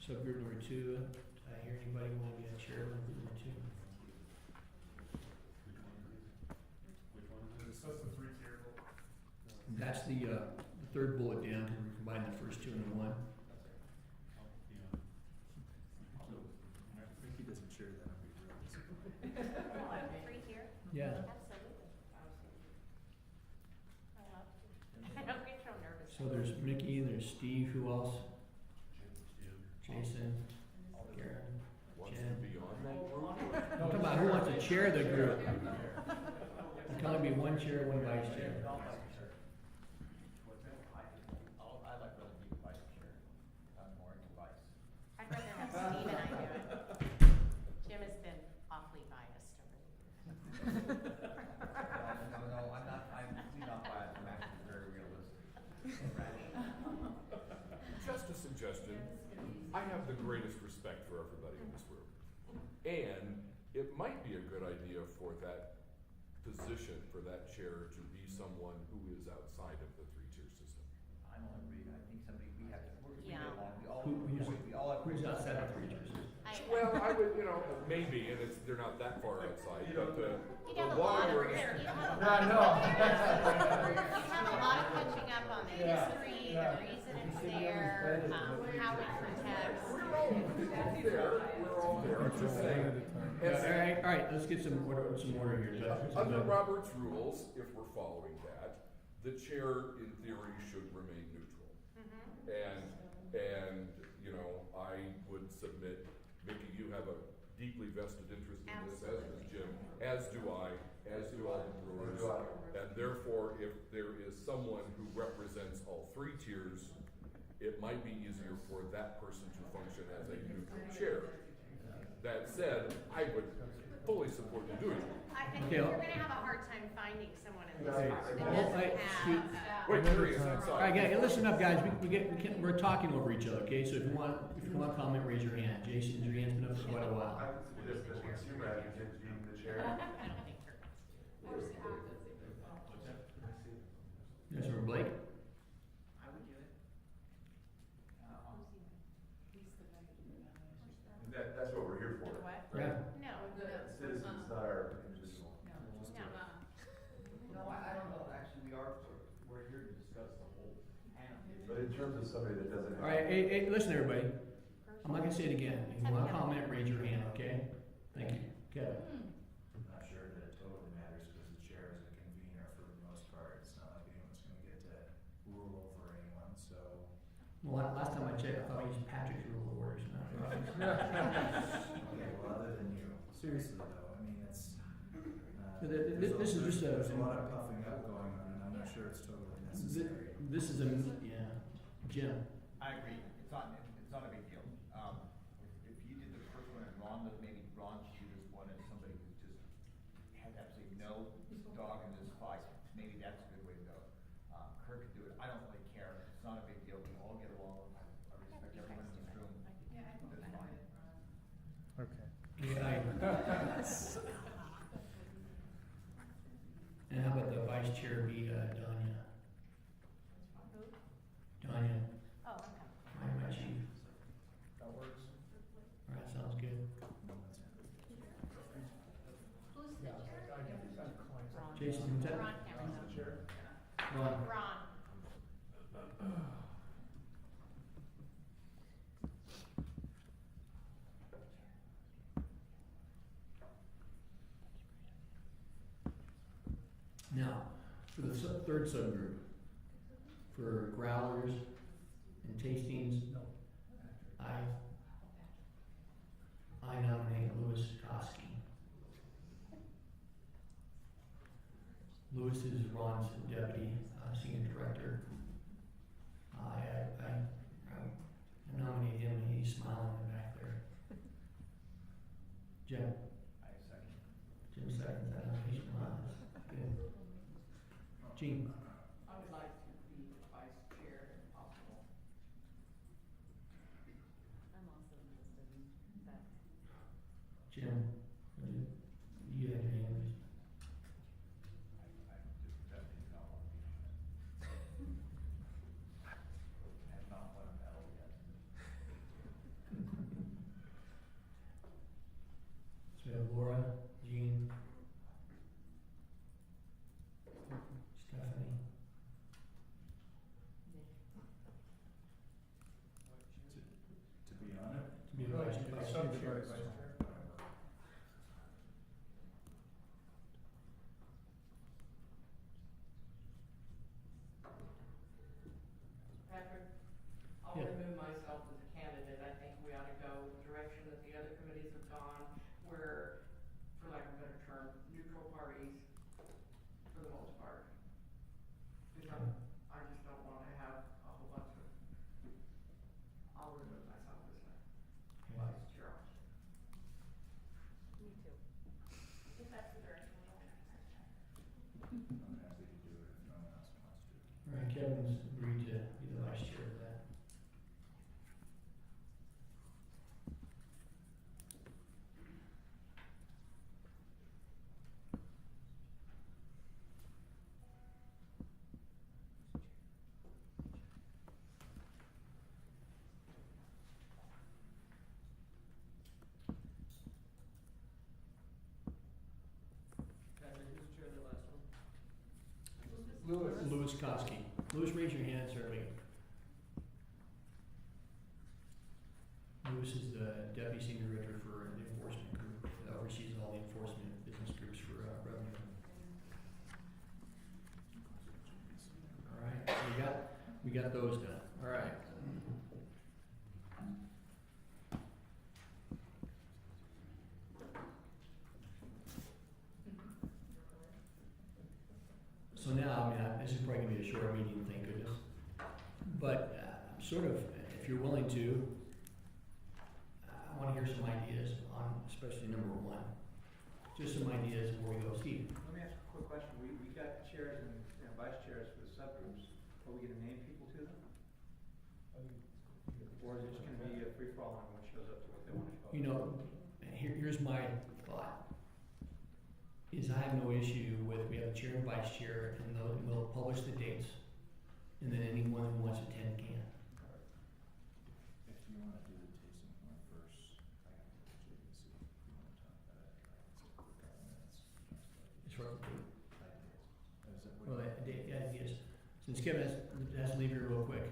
Subgroup number 2, did I hear anybody want to be a chair of group number 2? Which one is this? That's the 3-tier vote. That's the third bullet down, we combine the first 2 into 1. I think he doesn't share that. I'd be real disappointed. 3-tier? Yeah. Absolutely. I don't get so nervous. So there's Mickey, there's Steve, who else? Jason, Karen, Wants Jen. to be on that group? I'm talking about who wants to chair the group. There can only be one chair, one vice chair. I'd like to be the vice chair. I'm more into vice. I'd rather have Steve and I do it. Jim has been awfully biased over the years. No, I'm not biased. I'm actually very realistic. Just a suggestion. I have the greatest respect for everybody in this room. And it might be a good idea for that position, for that chair, to be someone who is outside of the 3-tier system. I don't agree. I think somebody, we get Yeah. along. We all have. Who's outside of 3 tiers? Well, I would, maybe, and they're not that far outside, but You'd have a lot of, water. you'd have a I lot know. you'd have a lot of catching up on the history, the reason it's there, how it protects. We're all there, I'm just saying. All right, let's get some order here. Under Robert's rules, if we're following that, the chair in theory should remain neutral. And I would submit, Mickey, you have a deeply vested interest in this, as does Jim, as do I, as do all the brewers. And therefore, if there is someone who represents all 3 tiers, it might be easier for that person to function as a neutral chair. That said, I would fully support you doing it. I think Okay, you're well- gonna have a hard time finding someone in this Okay. department that Well, doesn't I- have. We're Another curious, time. I'm All right, sorry. guys, listen up, guys. We're talking over each other, okay? So if you want to comment, raise your hand. Jason, your hand's been up for quite a while. I don't think Kirk wants to. I don't think Kirk wants to. Yes, sir, Blake? I would do it. That's what we're here for. What? Yeah. No, Citizens, not our individual. No, I don't know, actually, we're here to discuss the whole panel. But in terms of somebody that doesn't have. All right, hey, listen, everybody. I'm not gonna say it again. If you want to comment, raise your hand, okay? Thank you. Kevin? I'm not sure that it totally matters because the chair is a convener for the most part. It's not like anyone's gonna get to rule over anyone, so. Well, last time I checked, I thought I used Patrick's rule of orders, not Robert's. Okay, well, other than you. Seriously though, I mean, it's, This is just there's a lot of puffing up going on and I'm not sure it's totally necessary. This is a, yeah. Jim? I agree, it's not a big deal. If you did the first one and Ron, maybe Ron should do this one as somebody who just had absolutely no dog in this fight, maybe that's a good way to go. Kirk could do it, I don't really care, it's not a big deal, we all get along, I respect everyone in this room, that's fine. Okay. Yeah. And how about the vice chair be, Danya? Danya, Oh, my chief. That works. All right, sounds good. who's the chair? Jason, who's that? Ron Cameron. Ron. Ron. Now, for the third subgroup, for growlers and tastings, I nominate Louis Koski. Louis is Ron's deputy, senior director. I nominate him, and he's smiling back there. Jim? I second. Jim seconds that nomination. Good. Gene? I would like to be the vice chair if possible. I'm also interested in that. Jim? You have your hand raised. I just definitely not want to be on it. I have not won a medal yet. So we have Laura, Jean, Stephanie. To be on it. To be the vice chair. Patrick, I'll Yeah. remove myself as a candidate. I think we ought to go the direction that the other committees have gone, where, for lack of a better term, neutral parties, for the most part. Because I just don't wanna have a whole bunch of, I'll remove myself as a vice chair. Me too. If that's the direction we want. I'm happy to do it if no one else wants to. All right, Kevin's agreed to be the vice chair of that. Patrick, who's the chair of the last one? Louis Koski. Louis, raise your hand, sir. Louis is the deputy senior director for the enforcement group that oversees all the enforcement business groups for revenue. All right, so we got those done. All right. So now, this is probably gonna be a short meeting, thank goodness. But sort of, if you're willing to, I wanna hear some ideas on, especially number one. just some ideas of where we go. Steve? Let me ask a quick question. We got chairs and vice chairs for the subgroups. Are we gonna name people to them? Or is it just gonna be a free-for-all and everyone shows up to what they wanna show up to? You know, here's my thought, is I have no issue with, we have a chair and vice chair, and we'll publish the dates, and then anyone who wants to attend can. If you wanna do the tasting point first, I can go to JVC if you wanna talk about it. It's a quick couple minutes. As far as the Ideas. Is that what well, you- the ideas, since Kevin has to leave here real quick,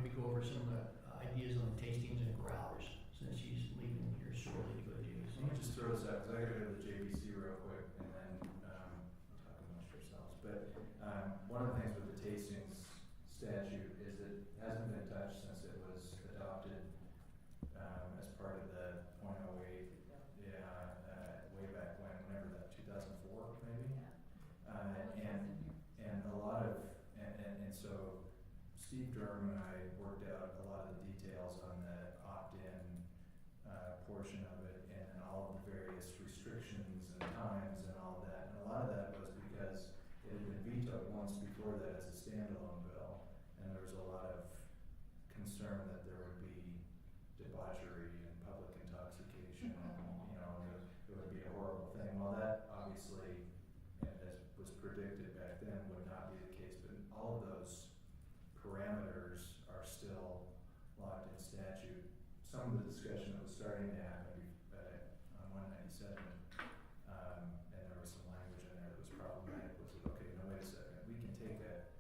maybe go over some of the ideas on tastings and growlers, since she's leaving here shortly to go to JVC. Let me just throw this out, because I gotta go to the JVC real quick, and then, we'll talk amongst ourselves. But, one of the things with the tastings statute is it hasn't been touched since it was adopted, as part of the .08, way back when, whenever that, 2004 maybe? And a lot of, and so Steve Durham and I worked out a lot of the details on the opt-in portion of it, and then all of the various restrictions and times and all of that. And a lot of that was because it had been vetoed once before that as a standalone bill, and there was a lot of concern that there would be debauchery and public intoxication, and it would be a horrible thing. Well, that obviously, as was predicted back then, would not be the case, but all of those parameters are still locked in statute. Some of the discussion that was starting to happen on 197, and there was some language in there that was problematic, was that, okay, no, wait a second, we can take a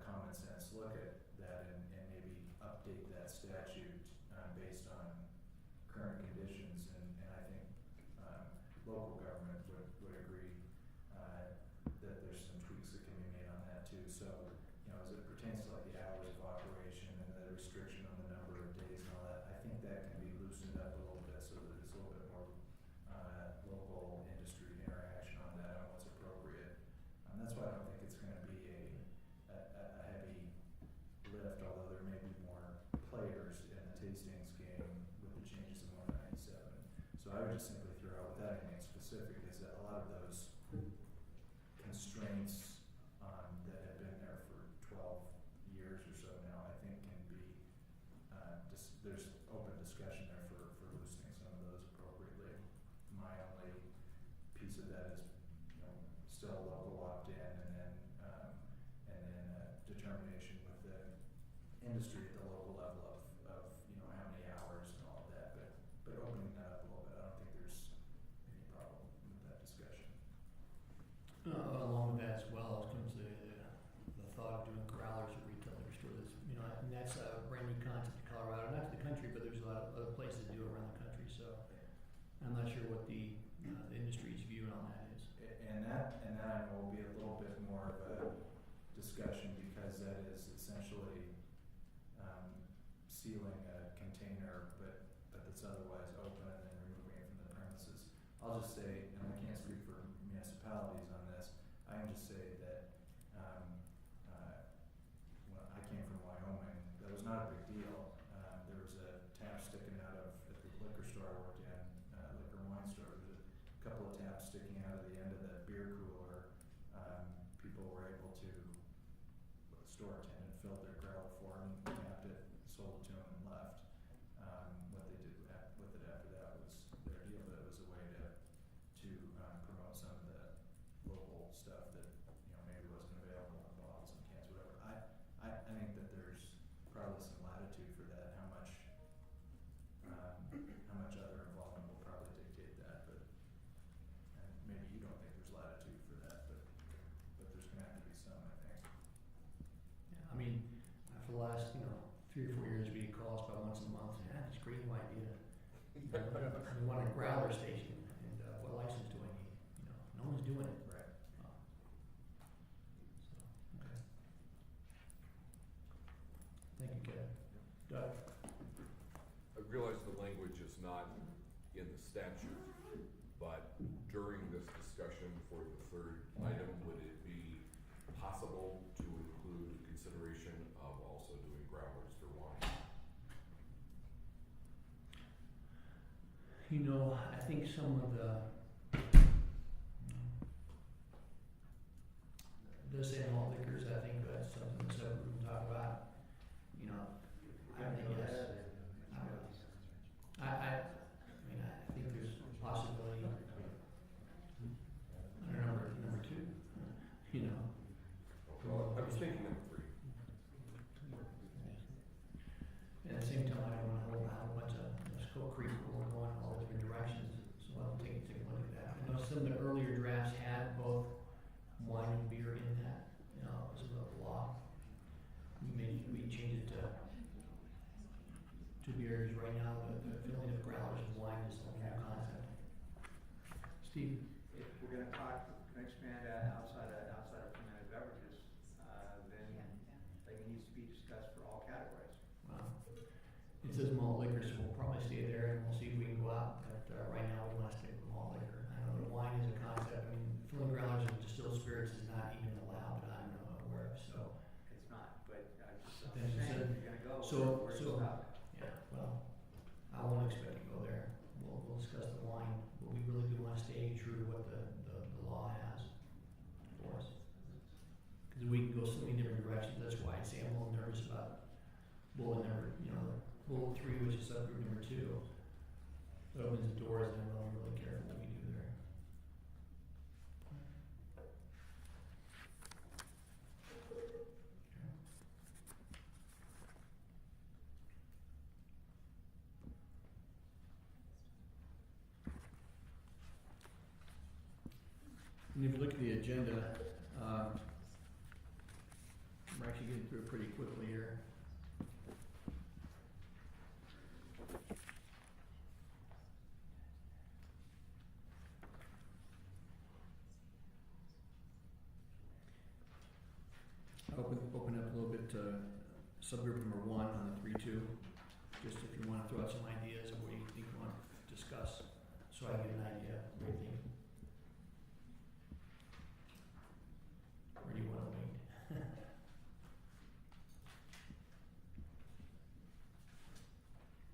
common sense look at that and maybe update that statute based on current conditions, and I think local government would agree that there's some tweaks that can be made on that too. So, as it pertains to like the hours of operation and the restriction on the number of days and all that, I think that can be loosened up a little bit so that there's a little bit more local industry interaction on that, on what's appropriate. That's why I don't think it's gonna be a heavy lift, although there may be more players in the tastings game with the changes in 197. So I would just simply throw out, without anything specific, is that a lot of those constraints that have been there for 12 years or so now, I think can be, there's open discussion there for loosening some of those appropriately. My only piece of that is, still a local opt-in, and then determination with the industry at the local level of how many hours and all of that, but opening that up a little bit, I don't think there's any problem with that discussion. Along with that as well comes the thought of doing growlers at retail liquor stores. And that's a brand new concept to Colorado, not to the country, but there's a lot of other places that do it around the country. So I'm not sure what the industry's view on that is. And that I know will be a little bit more of a discussion, because that is essentially sealing a container, but that's otherwise open, and then removing it from the premises. I'll just say, and I can't speak for municipalities on this, I can just say that when I came from Wyoming, that was not a big deal. There was a tap sticking out of, at the liquor store I worked in, liquor and wine store, there was a couple of taps sticking out of the end of the beer cooler. People were able to, the store attendant filled their growler for them, tapped it, sold it to them, and left. What they did with it after that was their deal, but it was a way to promote some of the local stuff that maybe wasn't available in bottles and cans, whatever. I think that there's probably some latitude for that. How much other involvement will probably dictate that, but and maybe you don't think there's latitude for that, but there's gonna have to be some, I think. Yeah, I mean, for the last 3 or 4 years, we get calls about once a month. It's a great new idea. We want a growler station, and what license do I need? No one's doing it. Right. Okay. Thank you, Kevin. Doug? I realize the language is not in the statute, but during this discussion for the third item, would it be possible to include consideration of also doing growlers for wine? I think some of the does say malt liquors, I think that's something the subgroup can talk about, you know, I think yes. I mean, I think there's a possibility, I don't know, number two, you know. Well, I was thinking number 3. At the same time, I don't wanna hold out a bunch of, scope creep where we're going all different directions, so I'll take a look at that. I know some of the earlier drafts had both wine and beer in that, you know, it was a law. We changed it to 2 beers. Right now, the filling of growlers of wine is a new concept. Steve? If we're gonna expand outside of fermented beverages, then it needs to be discussed for all categories. Wow. It says malt liquor, so we'll probably stay there and we'll see if we can go out, but right now we wanna stick with malt liquor. I know that wine is a concept, I mean, filling growlers of distilled spirits is not even allowed that I'm aware of, so. It's not, but just Then you saying, said- if you're gonna go, so- where's so- the stop? Yeah, well, I won't expect to go there. We'll discuss the wine, but we really do wanna stay true to what the law has for us. Cause we can go so many different directions, that's why I say I'm a little nervous about bullet number, bullet 3, which is subgroup number 2. It opens the doors and I'm really careful what we do there. And if you look at the agenda, we're actually getting through it pretty quickly here. Open up a little bit to subgroup number 1 on the 3-2, just if you want to throw out some ideas of what you think you want to discuss, so I get an idea of what you think. Or do you want to wait?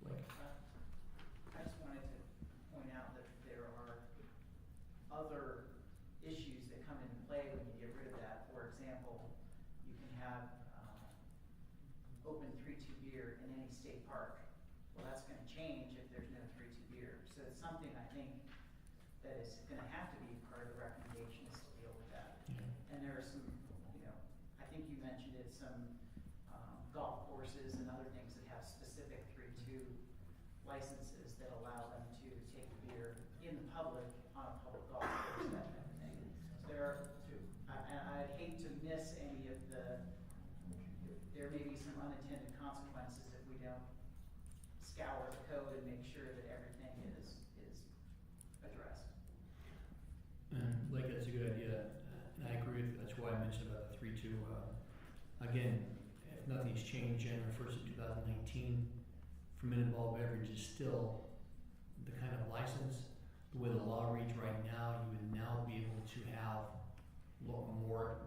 Like, I just wanted to point out that there are other issues that come into play when you get rid of that. For example, you can have open 3-2 beer in any state park. Well, that's gonna change if there's no 3-2 beer. So it's something I think that is gonna have to be part of the recommendation is to deal with that. yeah. And there are some, I think you mentioned it, some golf courses and other things that have specific 3-2 licenses that allow them to take beer in the public on a public golf course, that kind of thing. I'd hate to miss any of there may be some unintended consequences if we don't scour the code and make sure that everything is addressed. Like, that's a good idea, and I agree with you. That's why I mentioned about the 3-2. Again, if nothing's changed, January 1st of 2019, fermented malt beverage is still the kind of license. The way the law reads right now, you would now be able to have more,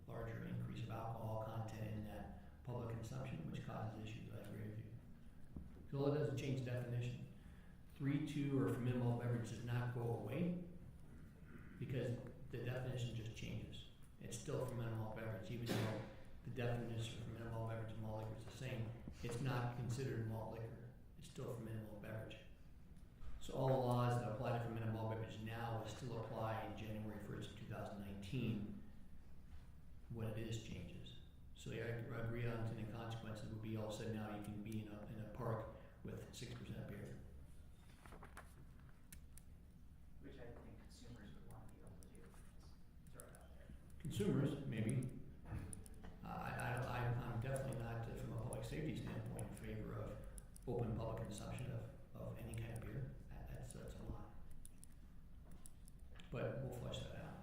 larger increase of alcohol content in that public consumption, which causes issues. I agree with you. So it doesn't change the definition. 3-2 or fermented malt beverage does not go away because the definition just changes. It's still fermented malt beverage, even though the definition for fermented malt beverage and malt liquor is the same. It's not considered malt liquor. It's still fermented malt beverage. So all the laws that apply to fermented malt beverage now will still apply in January 1st, 2019 when it is changes. So yeah, I agree on unintended consequences would be all of a sudden now you can be in a park with 6% beer. Which I think consumers would want to be able to do. Let's throw it out there. Consumers, maybe. I'm definitely not, from a public safety standpoint, in favor of open public consumption of any kind of beer. That's a lot. But we'll flush that out.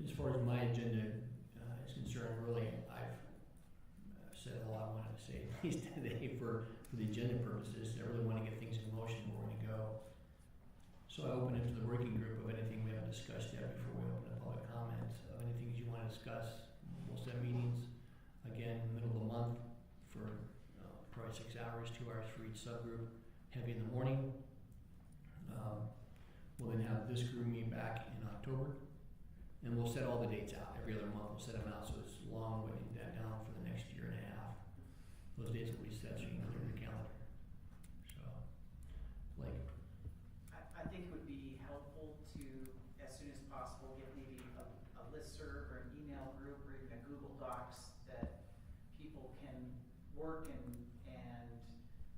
As far as my agenda is concerned, really, I've said all I wanted to say, at least today, for the agenda purposes. I really want to get things in motion where we're going to go. So I open it to the working group of anything we haven't discussed yet before each subgroup, heavy in the morning. We'll then have this group meet back in October, and we'll set all the dates out. Every other month we'll set them out, so it's long waiting that down for the next year and a half. Those dates will be set so you can clear your calendar. So, like, I think it would be helpful to, as soon as possible, get maybe a listserv or an email group or even a Google Docs that people can work and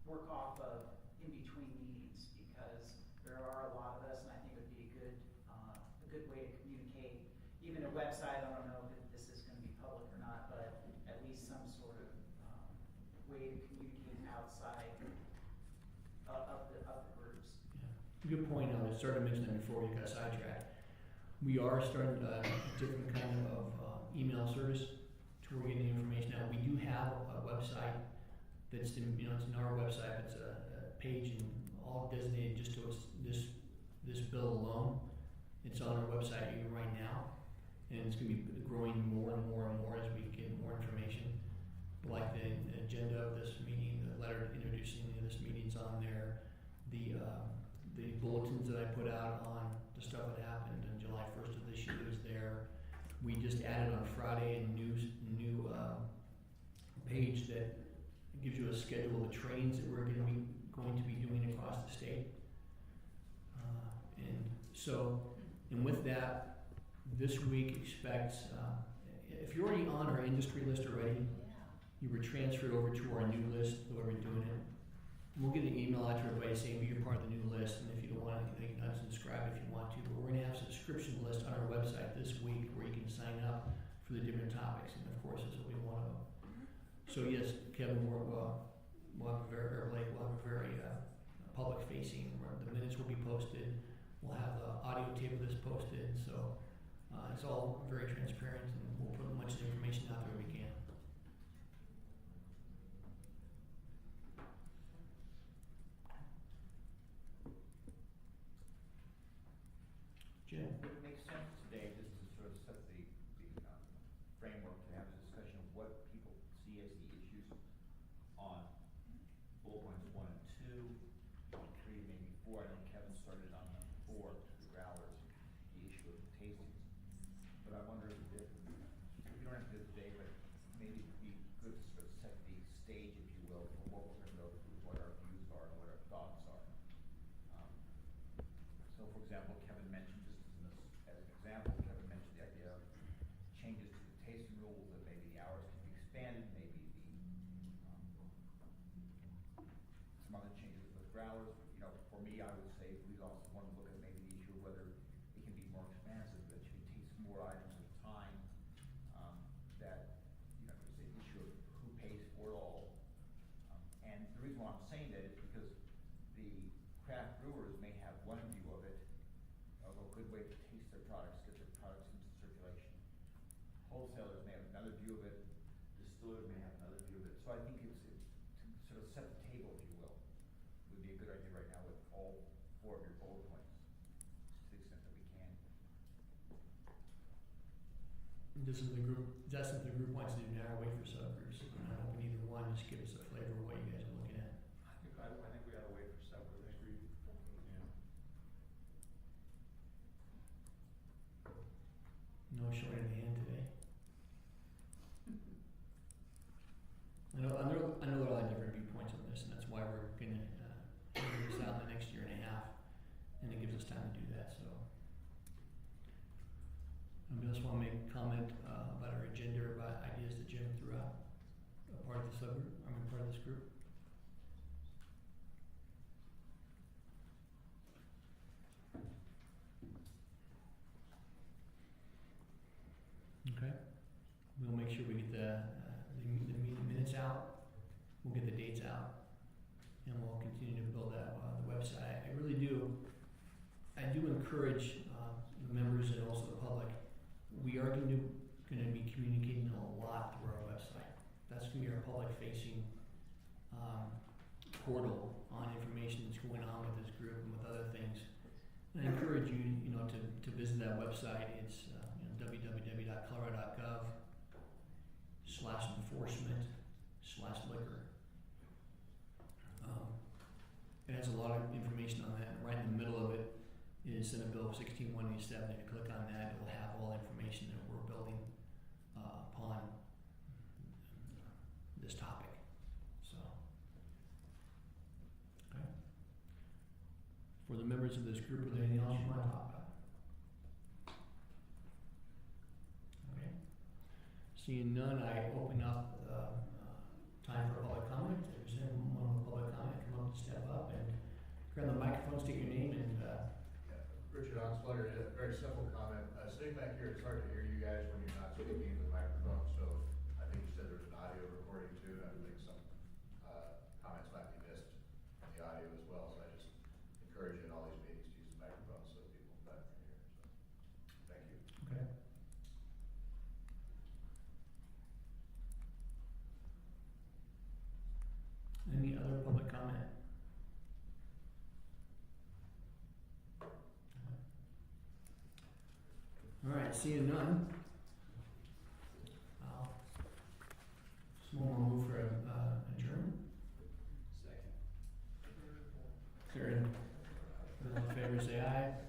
work off of in between meetings, because there are a lot of us, and I think it would be a good way to communicate. Even a website, I don't know if this is going to be public or not, but at least some sort of way to communicate outside of the groups. yeah. Good point. I started to mention that before we got sidetracked. We are starting a different kind of email service to where we're getting information out. We do have a website that's it's in our website. It's a page and all designated just to this bill alone. It's on our website even right now, and it's going to be growing more and more and more as we get more information. Like the agenda of this meeting, the letter introducing this meeting's on there, the bulletins that I put out on the stuff that happened on July 1st of this year is there. We just added on Friday a new page that gives you a schedule of the trainings that we're going to be doing across the state. And with that, this week expects, if you're already on our industry list already, you were transferred over to our new list, the way we're doing it. We'll get an email out to everybody saying you're part of the new list, and if you don't want anything, you can unsubscribe if you want to. But we're going to have a subscription list on our website this week where you can sign up for the different topics, and of course, this will be one of them. So yes, Kevin, we'll have a very public-facing. The minutes will be posted. We'll have the audio tape of this posted. So it's all very transparent, and we'll put as much information out there as we can. Jim? Would it make sense today just to sort of set the framework to have a discussion of what people see as the issues on bullet points 1 and 2, 3, maybe 4. I know Kevin started on 4, the growlers, the issue of the tastings. But I wonder if we don't have to do it today, but maybe it'd be good to sort of set the stage, if you will, for what we're going to go through, what our views are, and what our thoughts are. So, for example, Kevin mentioned, just as an example, Kevin mentioned the idea of changes to the tasting rules, that maybe the hours can be expanded, maybe some other changes with growlers. For me, I would say we also want to look at maybe the issue of whether it can be more expansive, that you can taste more items at a time, that, there's an issue of who pays for it all. And the reason why I'm saying that is because the craft brewers may have one view of it, of a good way to taste their products, get their products into circulation. Wholesalers may have another view of it, distillers may have another view of it. So I think to sort of set the table, if you will, would be a good idea right now with all 4 of your bullet points, to the extent that we can. That's something the group wants to do now, wait for subgroups. I don't open either one, just give us a flavor of what you guys are looking at. I think we ought to wait for subgroups. I agree. Yeah. No short in hand today. I know there are a lot of different viewpoints on this, and that's why we're going to figure this out in the next year and a half, and it gives us time to do that. So, anybody else want to make a comment about our agenda or about ideas that Jim threw out? A part of the subgroup, part of this group. Okay. We'll make sure we get the meeting minutes out. We'll get the dates out, and we'll continue to build that the website. I really do. I do encourage the members and also the public. We are going to be communicating a lot through our website. That's going to be our public-facing portal on information that's going on with this group and with other things. And I encourage you, to visit that website. It's www.colorado.gov/enforcement/liquor. It has a lot of information on that. Right in the middle of it is Senate Bill 16187. If you click on that, it will have all the information that we're building upon this topic. So, okay. For the members of this group, are there anything else you want to talk about? Okay. Seeing none, I open up time for public comment. If there's anyone with public comment, come up and step up and grab the microphone, state your name, and Richard Onslutter, a very simple comment. Sitting back here, it's hard to hear you guys when you're not speaking into the microphone, so I think you said there's an audio recording too. I think some comments might be missed on the audio as well, so I just encourage you in all these meetings to use the microphone so that people back can hear. So, thank you. okay. Any other public comment? All right, seeing none. Small move for adjournment. Second. Third. Those in favor say aye.